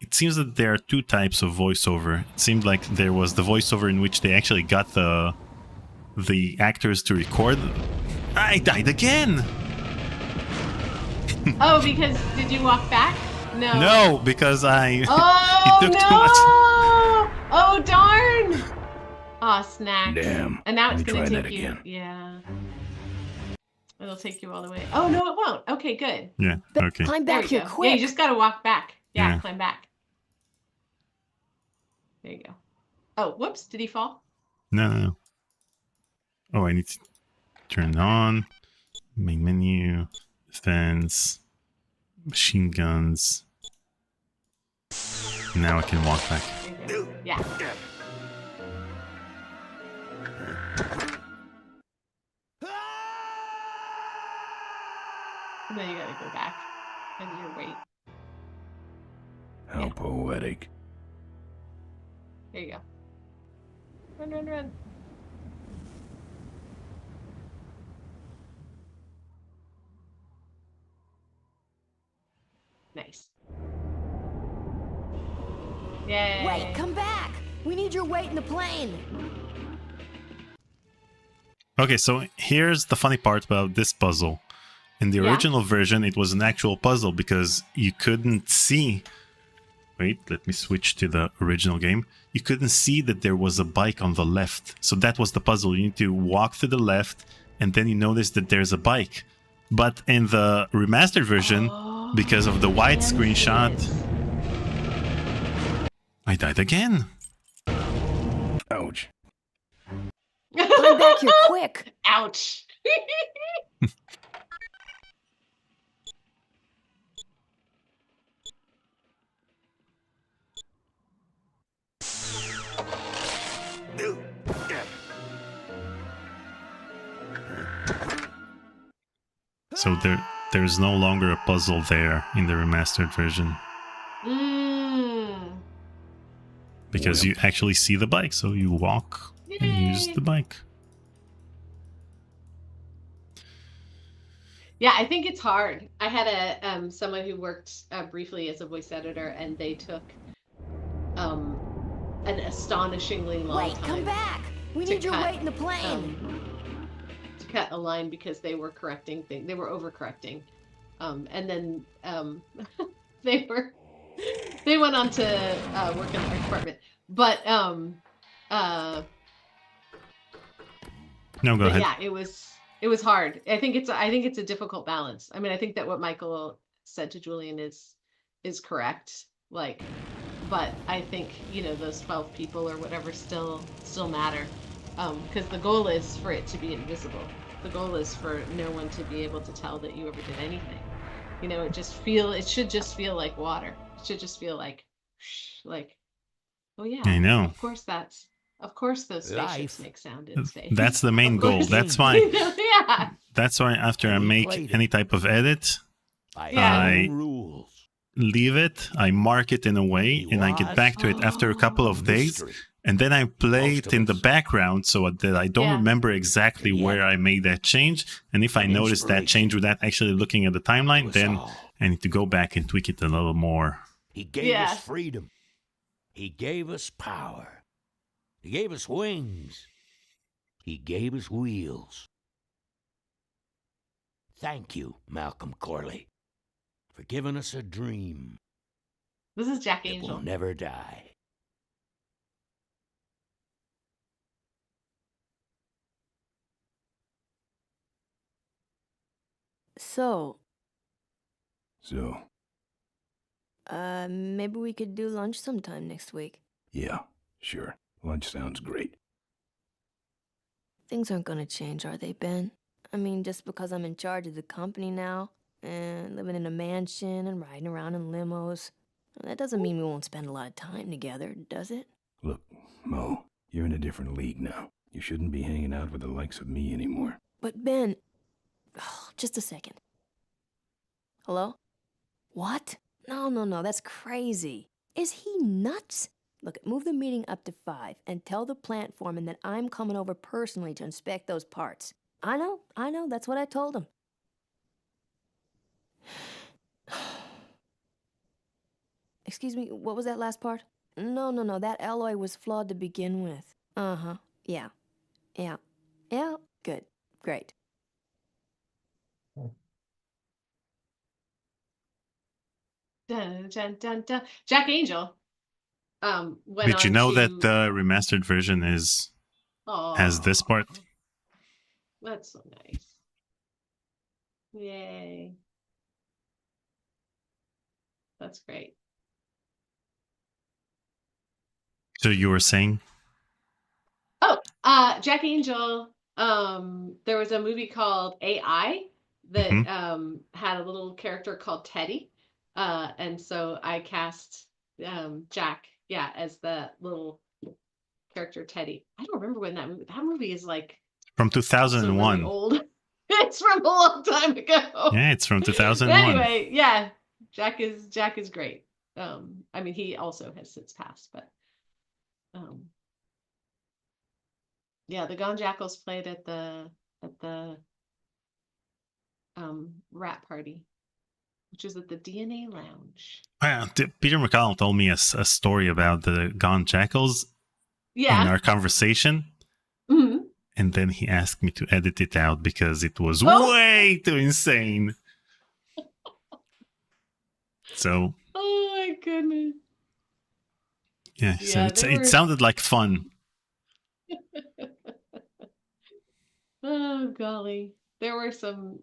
it seems that there are 2 types of voiceover. It seemed like there was the voiceover in which they actually got the actors to record. I died again! Oh, because did you walk back? No. No, because Oh, it took too much. Oh, darn! Oh, snack. Damn. And now it's Let me going to try take that you. again. Yeah. It'll take you all the way. Oh, no, it won't. Okay, good. Yeah, okay. Climb There back you here go. quick. Yeah, you just got to walk back. Yeah, Yeah. climb back. There you go. Oh, whoops. Did he fall? No. Oh, I need to turn on. Main menu. Defense. Machine guns. Now I can walk back. Yeah. And then you gotta go back under your weight. How poetic. There you go. Run. Nice. Yay. Wait, come back! We need your weight in the plane! Okay, so here's the funny part about this puzzle. In the original version, it was an actual puzzle because you couldn't see... Wait, let me switch to the original game. You couldn't see that there was a bike on the left. So that was the puzzle. You need to walk to the left, and then you notice that there's a bike. But in the remastered version, because of the widescreen shot, I died again. Ouch. Climb back here quick! Ouch. So there's no longer a puzzle there in the remastered version. Because you actually see the bike, so you walk and use the bike. Yeah, I think it's hard. I had a someone who worked briefly as a voice editor, and they took an astonishingly long time. Come back! We need your weight in the plane! To cut a line because they were correcting things. They were overcorrecting. And then they went on to work in the art department. But No, go ahead. Yeah, it was hard. I think it's a difficult balance. I mean, I think that what Michael said to Julian is correct. Like, but I think, those 12 people or whatever still matter. Because the goal is for it to be invisible. The goal is for no one to be able to tell that you ever did anything. It should just feel like water. It should just feel like, oh yeah. I know. Of course those spaceships make sound in space. That's the main goal. That's why. Yeah. That's why after I make any type of edit, I leave it, I mark it in a way, and I get back to it after a couple of days, and then I play it in the background so that I don't remember exactly where I made that change. And if I notice that change without actually looking at the timeline, then I need to go back and tweak it a little more. He gave us freedom. He gave us power. He gave us wings. He gave us wheels. Thank you, Malcolm Corley, for giving us a dream. This is Jack Angel. It will never die. So, So, maybe we could do lunch sometime next week. yeah, sure. Lunch sounds great. Things aren't gonna change, are they, Ben? I mean, just because I'm in charge of the company now, and living in a mansion and riding around in limos, that doesn't mean we won't spend a lot of time together, does it? Look, Mo, you're in a different league now. You shouldn't be hanging out with the likes of me anymore. But Ben... Oh, just a second. Hello? What? No, that's crazy. Is he nuts? Look, move the meeting up to 5 and tell the plant foreman that I'm coming over personally to inspect those parts. I know, that's what I told him. Excuse me, what was that last part? No, that alloy was flawed to begin with. Uh-huh, yeah, good, great. Dun, dun, dun, dun. Jack Angel. Went Did you on know to... that the remastered version has this part? That's so nice. Yay. That's great. So you were saying? Oh, Jack Angel, there was a movie called AI that had a little character called Teddy. And so I cast Jack, as the little character Teddy. I don't remember when that movie is like From 2001. really old. It's from a long time ago. Yeah, it's from 2001. But anyway, yeah, Jack is great. I mean, he also has since passed, but yeah, the Gone Jackals played at the Rat Party, which is at the DNA Lounge. Peter McCallum told me a story about the Gone Jackals in our conversation. Mm-hmm. And then he asked me to edit it out because it was way too insane. So. Oh my goodness. Yeah, so it sounded like fun. Oh golly. There were some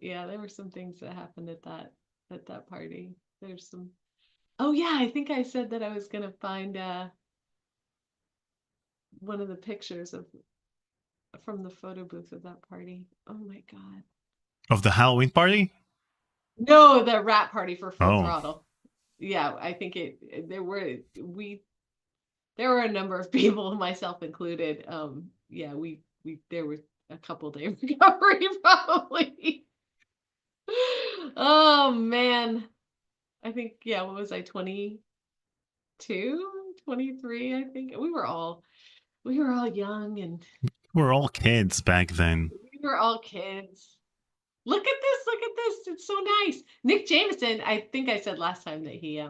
things that happened at that party. There's some. Oh yeah, I think I said that I was gonna find one of the pictures from the photo booth of that party. Oh my god. Of the Halloween party? No, the Rat Party for Full Throttle. Yeah, I think there were a number of people, myself included. There was a couple day recovery probably. Oh man. I think, what was I, 22, 23, I think. We were all young and we're all kids back then. We were all kids. Look at this. It's so nice. Nick Jameson, I think I said last time that he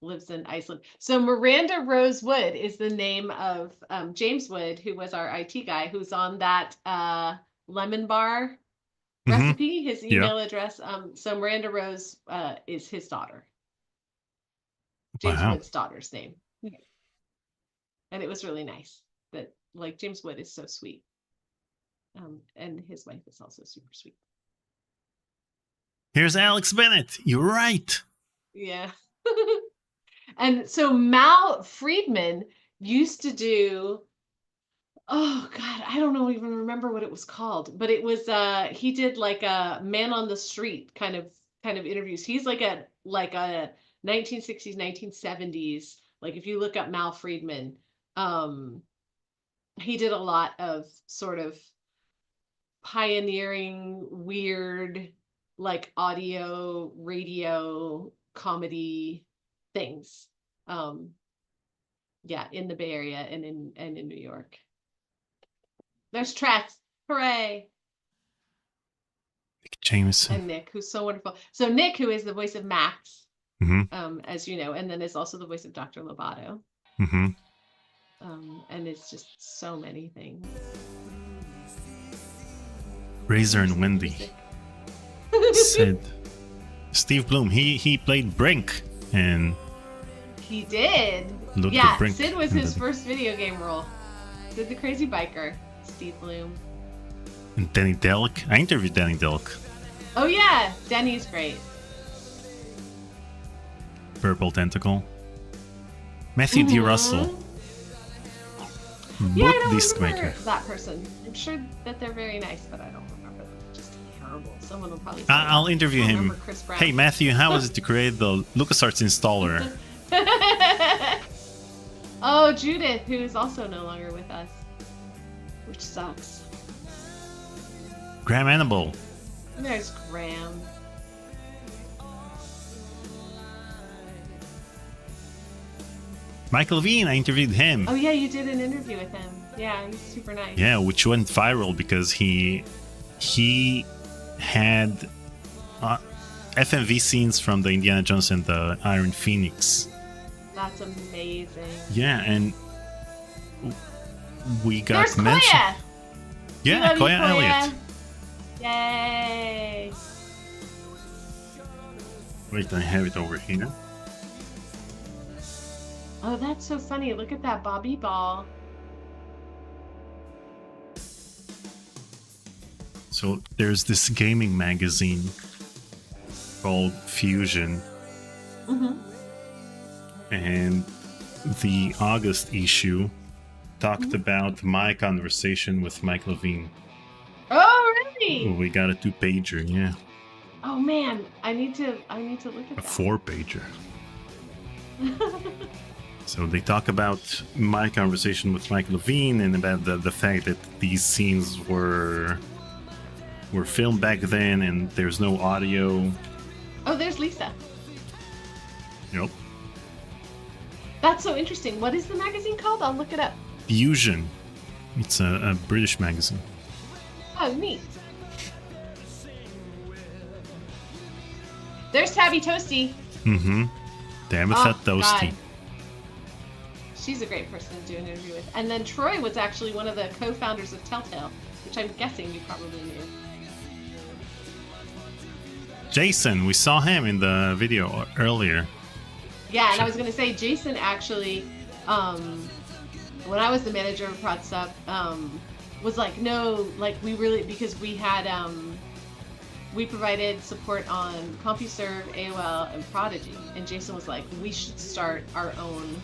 lives in Iceland. So Miranda Rose Wood is the name of James Wood, who was our IT guy, who's on that lemon bar recipe, his email address. So Miranda Rose is his daughter. James Wood's daughter's name. And it was really nice that James Wood is so sweet. And his wife is also super sweet. Here's Alex Bennett. You're right. Yeah. And so Mal Friedman used to do, oh God, I don't even remember what it was called, but it was he did like a man on the street kind of interviews. He's like a 1960s, 1970s. Like if you look up Mal Friedman, he did a lot of sort of pioneering weird like audio radio comedy things in the Bay Area and in New York. There's Trax, hooray. Nick Jameson and Nick, who's so wonderful. So Nick, who is the voice of Max, as you know, and then is also the voice of Dr. Lovato. And it's just so many things. Razor and Wendy. Sid. Steve Bloom. He played Brink in. He did. Ludwig Brink. Sid was his first video game role. Sid the Crazy Biker. Steve Bloom. And Danny Delk. I interviewed Danny Delk. Oh yeah, Denny's great. Purple Tentacle. Matthew D. Russell. Yeah, I Boot don't Disc remember Maker. that person. I'm sure that they're very nice, but I don't remember them. Just terrible. Someone will probably say I'll that. interview I him. remember Khris Brown. Hey Matthew, how was it to create the LucasArts installer? Oh, Judith, who is also no longer with us, which sucks. Graham Annable. There's Graham. Michael Levine, I interviewed him. Oh yeah, you did an interview with him. Yeah, he's super nice. Yeah, which went viral because he had FMV scenes from the Indiana Jones and the Iron Phoenix. That's amazing. Yeah, and we got There's mentioned. Koya! Yeah, We love you, Koya Elliott. Yay! Wait, I have it over here. Oh, that's so funny. Look at that Bobby ball. So there's this gaming magazine called Fusion, and the August issue talked about my conversation with Mike Levine. Oh, really? We got a 2-pager, yeah, Oh man, I need to look at a that. 4-pager. So they talk about my conversation with Mike Levine and about the fact that these scenes were filmed back then and there's no audio. Oh, there's Lisa. Yep. That's so interesting. What is the magazine called? I'll look it up. Fusion. It's a British magazine. Oh, neat. There's Tabby Toasty. Mm-hmm. Damn it, that toasty. God. She's a great person to do an interview with. And then Troy was actually one of the co-founders of Telltale, which I'm guessing you probably knew. Jason, we saw him in the video earlier. Yeah, and I was going to say, Jason actually, when I was the manager of Prod Sub, was like, no, like we really, because we had, we provided support on CompuServe, AOL, and Prodigy. And Jason was like, we should start our own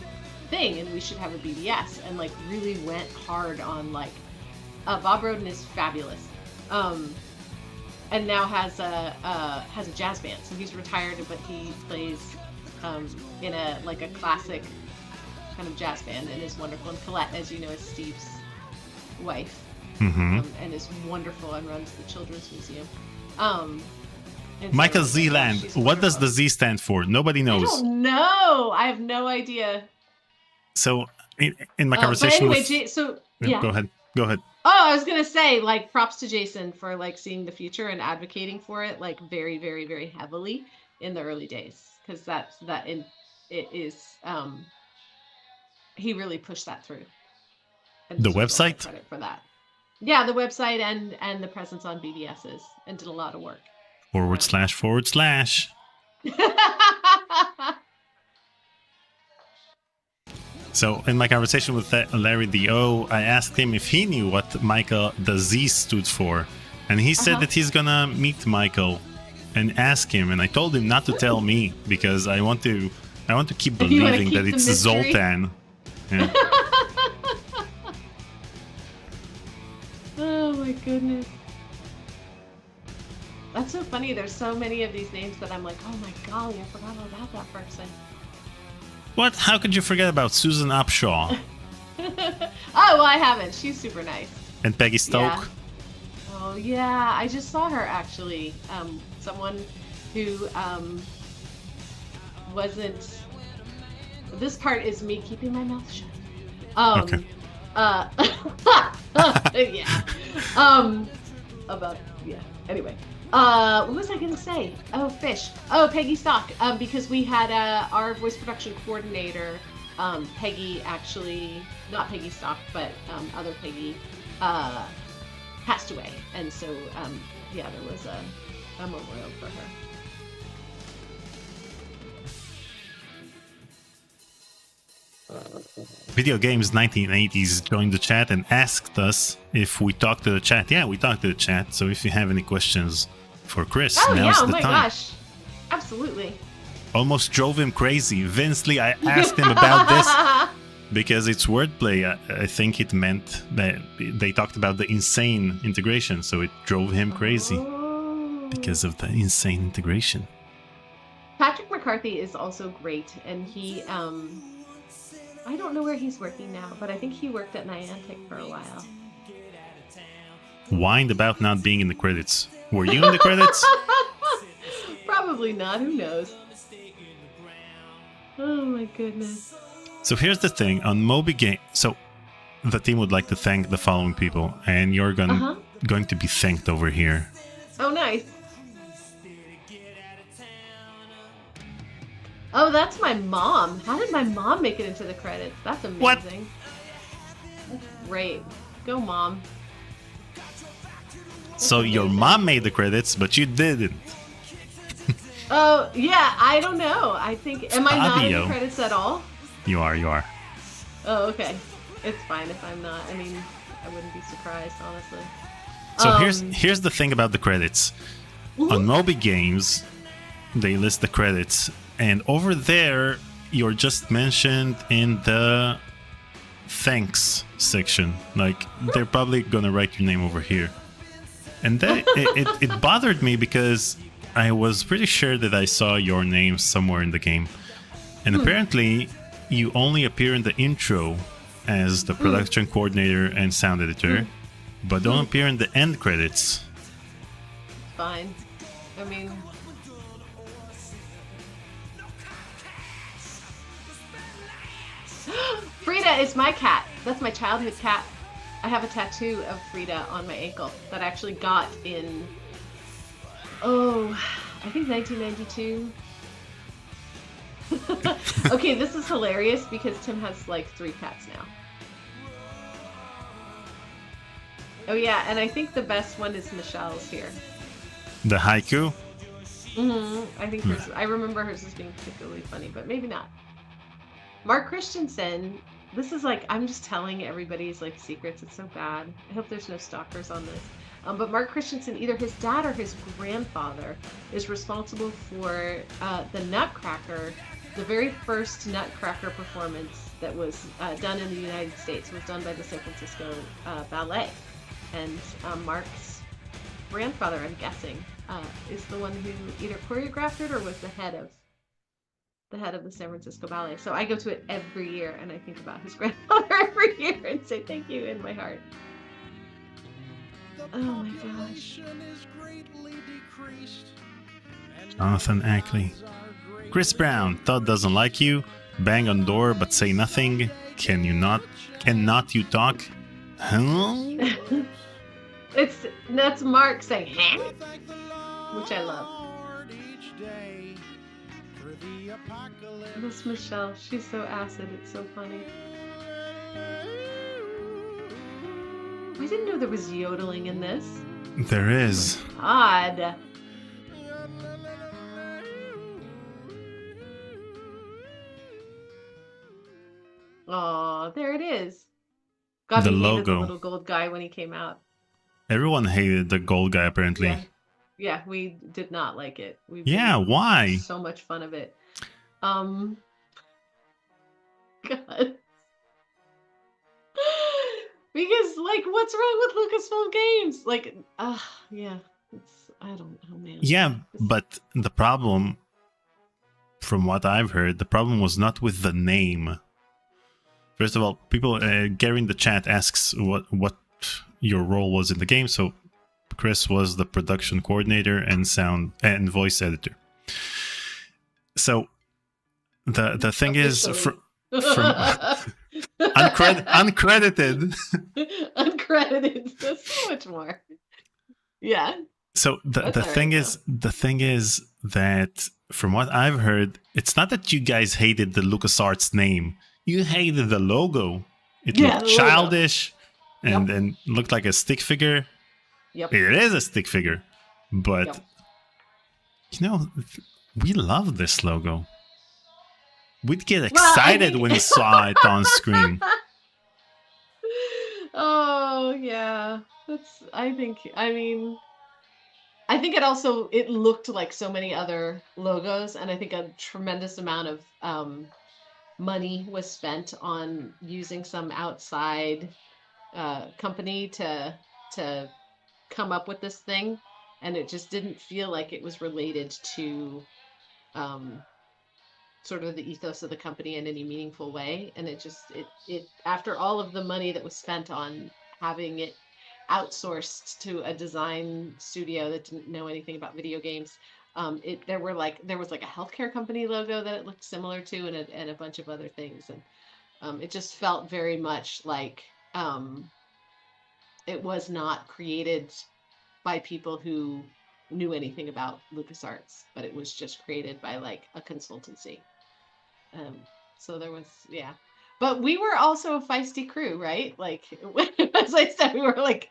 thing and we should have a BBS, and like really went hard on like, Bob Roden is fabulous. And now has a jazz band. So he's retired, but he plays in a classic kind of jazz band and is wonderful. And Colette, as you know, is Steve's wife, and is wonderful and runs the Children's Museum. Michael Zeeland. What does the Z stand for? Nobody knows. I don't know. I have no idea. So in my conversation but anyway, with... yeah. Go ahead. Oh, I was gonna say, like, props to Jason for like seeing the future and advocating for it, like very, very, very heavily in the early days, because he really pushed that through. And The deserves a lot of website? credit for that. Yeah, the website and the presence on BBSs, and did a lot of work. // So in my conversation with Larry D.O., I asked him if he knew what Michael the Z stood for, and he said that he's gonna meet Michael and ask him, and I told him not to tell me because I want to keep believing that it's Zoltan. Yeah. Oh my goodness. That's so funny. There's so many of these names that I'm like, oh my golly, I forgot all about that person. What? How could you forget about Susan Upshaw Oh, well, I haven't. She's super nice. and Peggy Stoke? Yeah. Oh yeah, I just saw her actually. Someone who wasn't. This part is me keeping my mouth shut. Okay. Yeah. Anyway. What was I gonna say? Oh, Fish. Oh, Peggy Stock. Because we had our voice production coordinator, Peggy, actually, not Peggy Stock, but other Peggy, passed away, and so yeah, there was a memorial for her. Video Games 1980s joined the chat and asked us if we talked to the chat. Yeah, we talked to the chat. So if you have any questions for Khris. Oh Now's yeah! Oh the my time. gosh! Absolutely. Almost drove him crazy. Vince Lee, I asked him about this because it's wordplay. I think it meant that they talked about the insane integration, so it drove him crazy because of the insane integration. Patrick McCarthy is also great, and he, I don't know where he's working now, but I think he worked at Niantic for a while. Whined about not being in the credits. Were you in the credits? Probably not, who knows? Oh my goodness. So here's the thing, on Moby Game, so the team would like to thank the following people, and you're going to be thanked over here. Oh, nice. Oh, that's my mom. How did my mom make it into the credits? That's amazing. What? That's great. Go, Mom. So your mom made the credits, but you didn't. Oh, yeah, I don't know. I think, am I not in the Audio. credits at all? You are. Oh, okay. It's fine if I'm not. I mean, I wouldn't be surprised, honestly. So here's the thing about the credits. On Moby Games, they list the credits, and over there, you're just mentioned in the thanks section. Like, they're probably gonna write your name over here. And that, it bothered me because I was pretty sure that I saw your name somewhere in the game. And apparently, you only appear in the intro as the production coordinator and sound editor, but don't appear in the end credits. Fine. I mean... Frida is my cat. That's my childhood cat. I have a tattoo of Frida on my ankle that I actually got in, I think 1992. Okay, this is hilarious because Tim has like 3 cats now. Oh yeah, and I think the best one is Michelle's here. The haiku? I think hers, I remember hers as being particularly funny, but maybe not. Mark Christensen, this is like, I'm just telling everybody's like secrets, it's so bad. I hope there's no stalkers on this. But Mark Christensen, either his dad or his grandfather, is responsible for the Nutcracker, the very first Nutcracker performance that was done in the United States. Was done by the San Francisco Ballet. And Mark's grandfather, I'm guessing, is the one who either choreographed it or was the head of the San Francisco Ballet. So I go to it every year and I think about his grandfather every year and say thank you in my heart. Oh my gosh. Jonathan Ackley. Khris Brown, Todd doesn't like you. Bang on door but say nothing. Cannot you talk? Huh? That's Mark saying huh? Which I love. Miss Michelle, she's so acid, it's so funny. I didn't know there was yodeling in this. There is. Odd. Oh, there it is. God, The we hated logo. the little gold guy when he came out. Everyone hated the gold guy, apparently. Yeah, we did not like it. We Yeah, made why? so much fun of it. God. Because, like, what's wrong with Lucasfilm Games? Like, yeah, I don't know, man. Yeah, but the problem, from what I've heard, the problem was not with the name. First of all, people, Gary in the chat asks what your role was in the game. So Khris was the production coordinator and sound and voice editor. So the thing is, from uncredited. Uncredited. That's so much more. Yeah. So the thing is that from what I've heard, it's not that you guys hated the LucasArts name. You hated the logo. It looked childish and looked like a stick figure. Yep. It is a stick figure. But you know, we love this logo. We'd get excited when we saw it on screen. Oh yeah, I think think it looked like so many other logos, and I think a tremendous amount of money was spent on using some outside company to come up with this thing, and it just didn't feel like it was related to sort of the ethos of the company in any meaningful way. And it after all of the money that was spent on having it outsourced to a design studio that didn't know anything about video games, there was like a healthcare company logo that it looked similar to, and a bunch of other things, and it just felt very much like it was not created by people who knew anything about LucasArts, but it was just created by like a consultancy. So there was, yeah. But we were also a feisty crew, right? Like, as I said, we were like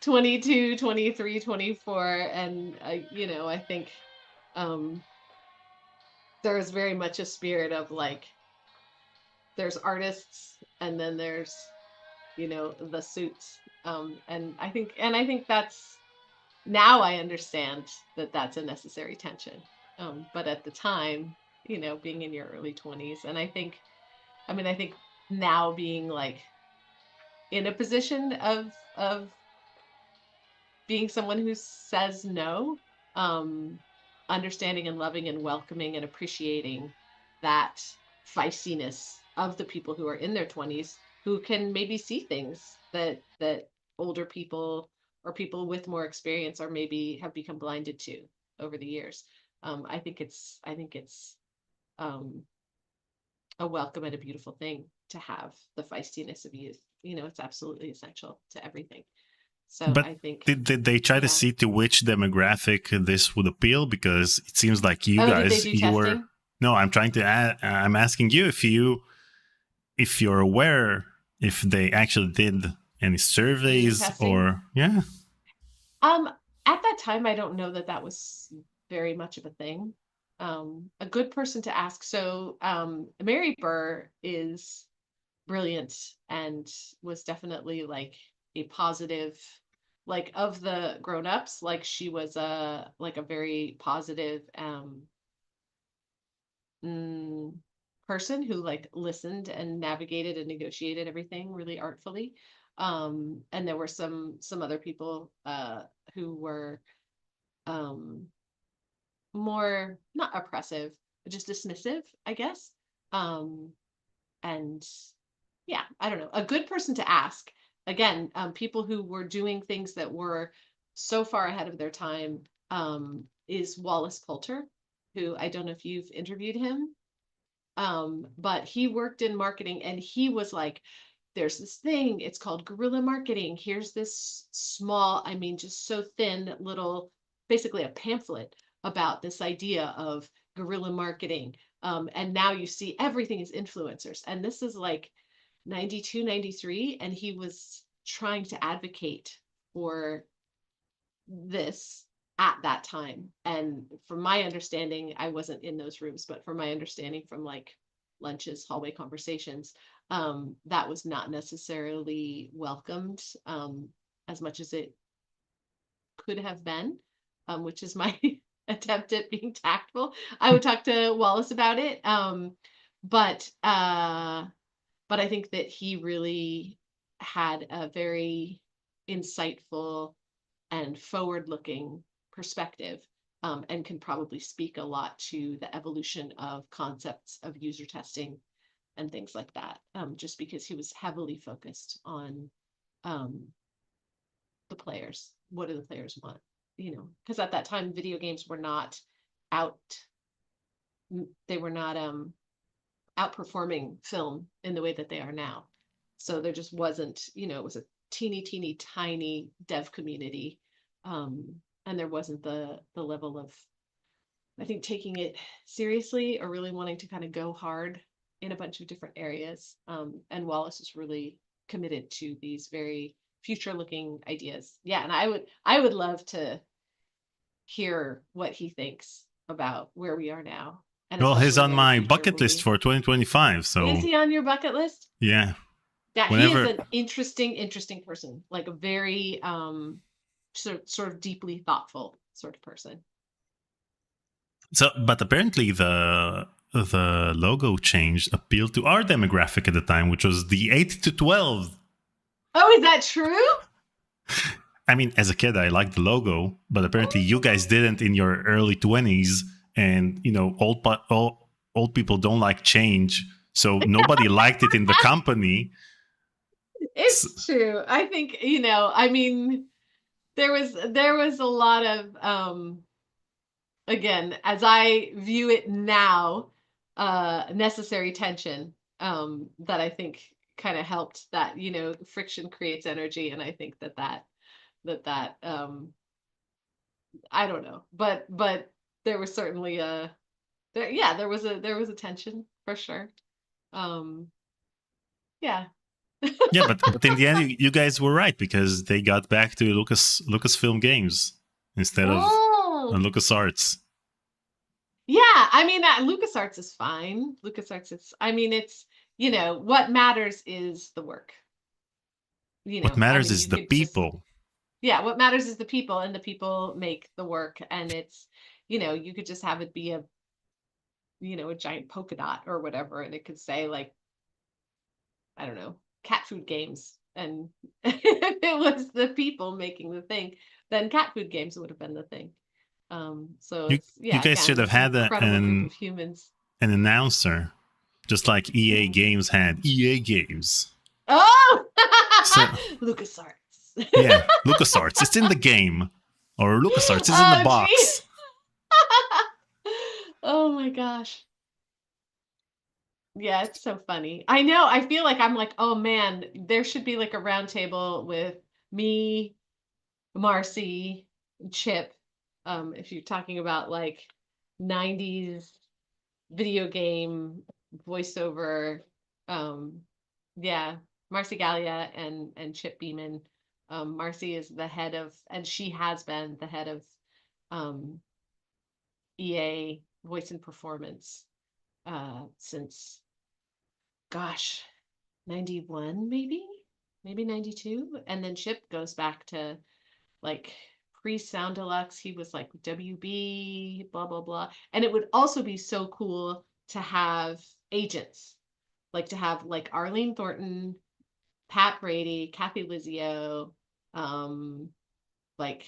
22, 23, 24. And, I think there was very much a spirit of like, there's artists and then there's, the suits. And I think that's, now I understand that that's a necessary tension. But at the time, being in your early 20s, and I think now being like in a position of being someone who says no, understanding and loving and welcoming and appreciating that feistiness of the people who are in their 20s, who can maybe see things that older people or people with more experience or maybe have become blinded to over the years. I think it's a welcome and a beautiful thing to have the feistiness of youth. It's absolutely essential to everything. So but I think did they try to see to which demographic this would appeal? Because it seems like you guys, did they do testing? No, I'm asking you if you're aware if they actually did any surveys or yeah. At that time, I don't know that was very much of a thing. A good person to ask. So Mary Burr is brilliant and was definitely like a positive, like of the grown-ups, like she was a very positive person who like listened and navigated and negotiated everything really artfully. And there were some other people who were more not oppressive, but just dismissive, I guess. And yeah, I don't know. A good person to ask. Again, people who were doing things that were so far ahead of their time is Wallace Poulter, who I don't know if you've interviewed him, but he worked in marketing, and he was like, there's this thing, it's called guerrilla marketing. Here's this small, just so thin little, basically a pamphlet about this idea of guerrilla marketing. And now you see everything is influencers. And this is like 92, 93. And he was trying to advocate for this at that time. And from my understanding, I wasn't in those rooms, but from my understanding from like lunches, hallway conversations, that was not necessarily welcomed as much as it could have been, which is my attempt at being tactful. I would talk to Wallace about it, but I think that he really had a very insightful and forward-looking perspective, and can probably speak a lot to the evolution of concepts of user testing and things like that, just because he was heavily focused on the players. What do the players want? Because at that time, video games were not out. They were not outperforming film in the way that they are now. So there just wasn't, it was a teeny tiny dev community. And there wasn't the level of, I think, taking it seriously or really wanting to kind of go hard in a bunch of different areas. And Wallace is really committed to these very future-looking ideas. Yeah, and I would love to hear what he thinks about where we are now. And well, he's on my bucket list for 2025. So is he on your bucket list? Yeah. Yeah, he is an interesting person, like a very sort of deeply thoughtful. sort of person. So, but apparently the logo change appealed to our demographic at the time, which was the 8 to 12. Oh, is that true? I mean, as a kid, I liked the logo, but apparently you guys didn't in your early 20s. And, you know, old people don't like change. So nobody liked it in the company. It's true. I think, you know, I mean, there was a lot of, again, as I view it now, necessary tension that I think kind of helped that, you know, friction creates energy. And I think that I don't know, but there was certainly there was a tension for sure. Yeah. Yeah, but in the end, you guys were right, because they got back to Lucasfilm Games instead of LucasArts. Yeah, I mean, LucasArts is fine. LucasArts is, I mean, it's, you know, what matters is the work. You know, what matters is the people. Yeah, what matters is the people, and the people make the work. And it's, you know, you could just have it be a, you know, a giant polka dot or whatever, and it could say like, I don't know, cat food games. And if it was the people making the thing, then cat food games would have been the thing. So you guys should have had an announcer, just like EA Games had EA Games. Oh, so, LucasArts. Yeah, LucasArts. It's in the game, or LucasArts is in the box. Oh my gosh. Yeah, it's so funny. I know. I feel like I'm like, oh man, there should be like a round table with me, Marcy, Chip. If you're talking about like 90s video game voiceover, yeah, Marcy Gallia and Chip Beeman. Marcy is the head of, and she has been the head of EA Voice and Performance since, gosh, 91 maybe 92. And then Chip goes back to like pre-Sound Deluxe. He was like WB, blah, blah, blah. And it would also be so cool to have agents, like to have like Arlene Thornton, Pat Brady, Kathy Lizio, like,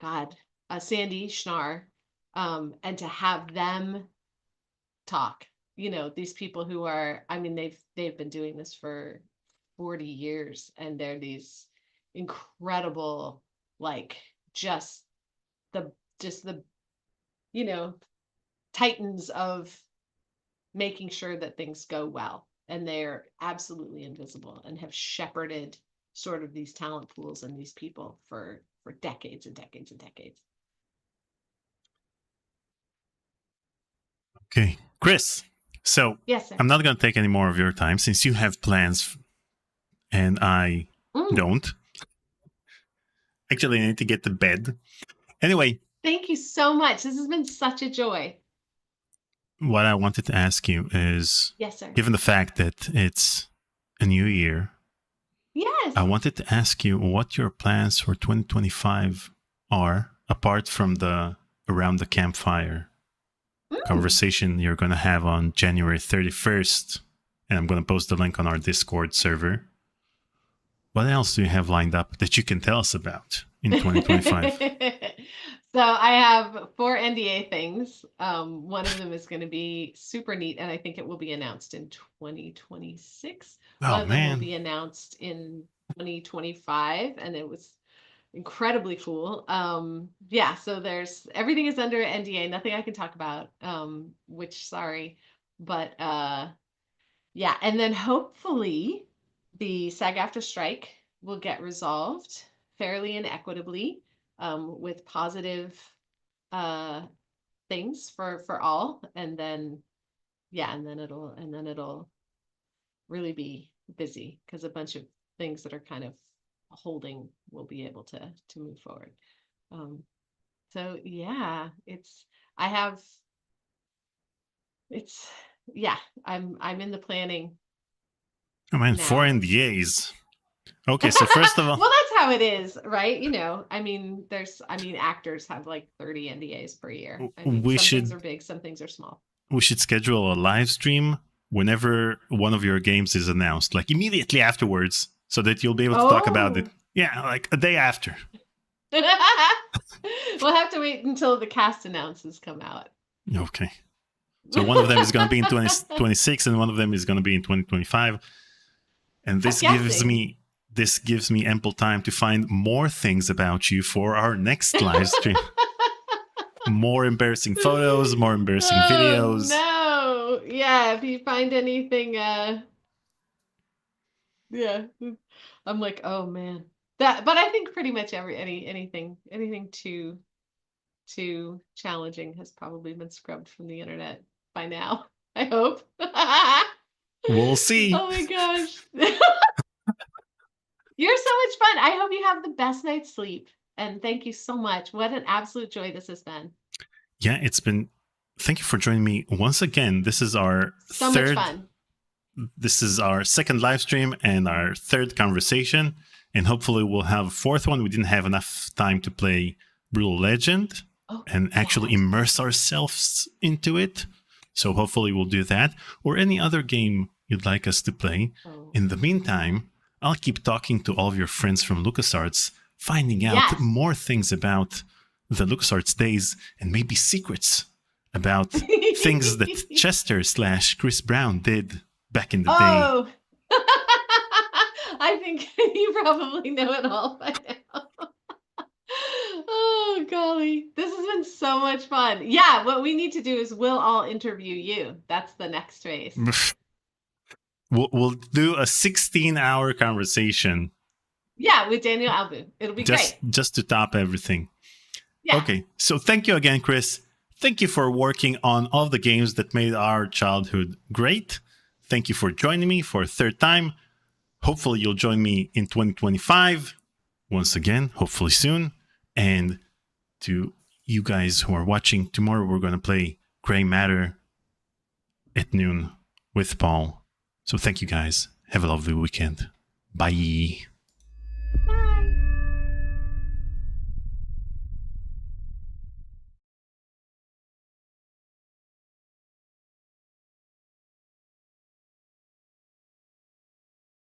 God, Sandy Schnarr, and to have them talk, you know, these people who are, I mean, they've been doing this for 40 years, and they're these incredible, like, just the, you know, titans of making sure that things go well. And they're absolutely invisible and have shepherded sort of these talent pools and these people for decades and decades and decades. Okay, Khris. So yes, sir. I'm not going to take any more of your time since you have plans and I don't. Actually, I need to get to bed. Anyway. Thank you so much. This has been such a joy. What I wanted to ask you is, yes, sir. Given the fact that it's a new year, yes, I wanted to ask you what your plans for 2025 are, apart from the around the campfire conversation you're going to have on January 31st, and I'm going to post the link on our Discord server. What else do you have lined up that you can tell us about in 2025? So I have 4 NDA things. One of them is going to be super neat, and I think it will be announced in 2026. One of them will be announced in 2025, and it was incredibly cool. Yeah, so there's everything is under NDA, nothing I can talk about, which sorry, but yeah, and then hopefully the SAG-AFTRA strike will get resolved fairly and equitably, with positive things for all, and then yeah, and then it'll really be busy because a bunch of things that are kind of holding will be able to move forward. So yeah, I'm in the planning. Oh man, 4 NDAs. Okay, so first of all, well, that's how it is, right? Actors have like 30 NDAs per year. Things are big, some things are small. We should schedule a live stream whenever one of your games is announced, like immediately afterwards, so that you'll be able to talk about it. Yeah, like a day after. We'll have to wait until the cast announces come out. Okay. So one of them is going to be in 2026 and one of them is going to be in 2025. And this gives me ample time to find more things about you for our next live stream. More embarrassing photos, more embarrassing videos. No. Yeah, if you find anything I'm like, oh man. But I think pretty much anything too challenging has probably been scrubbed from the internet by now. I hope. We'll see. Oh my gosh. You're so much fun. I hope you have the best night's sleep. And thank you so much. What an absolute joy this has been. Yeah, it's been. Thank you for joining me once again. This is our much fun. This is our second live stream and our third conversation. And hopefully we'll have a fourth one. We didn't have enough time to play Brutal Legend and actually immerse ourselves into it. So hopefully we'll do that. Or any other game you'd like us to play. In the meantime, I'll keep talking to all of your friends from LucasArts, finding out more things about the LucasArts days and maybe secrets about things that Chester / Khris Brown did back in the day. I think you probably know it all by now. Oh, golly. This has been so much fun. Yeah, what we need to do is we'll all interview you. That's the next phase. We'll do a 16-hour conversation. Yeah, with Daniel Albu. It'll be great. Just to top everything. Yeah. Okay, so thank you again, Khris. Thank you for working on all the games that made our childhood great. Thank you for joining me for a third time. Hopefully you'll join me in 2025. Once again, hopefully soon. And to you guys who are watching, tomorrow we're going to play Gray Matter at noon with Paul. So thank you guys. Have a lovely weekend. Bye.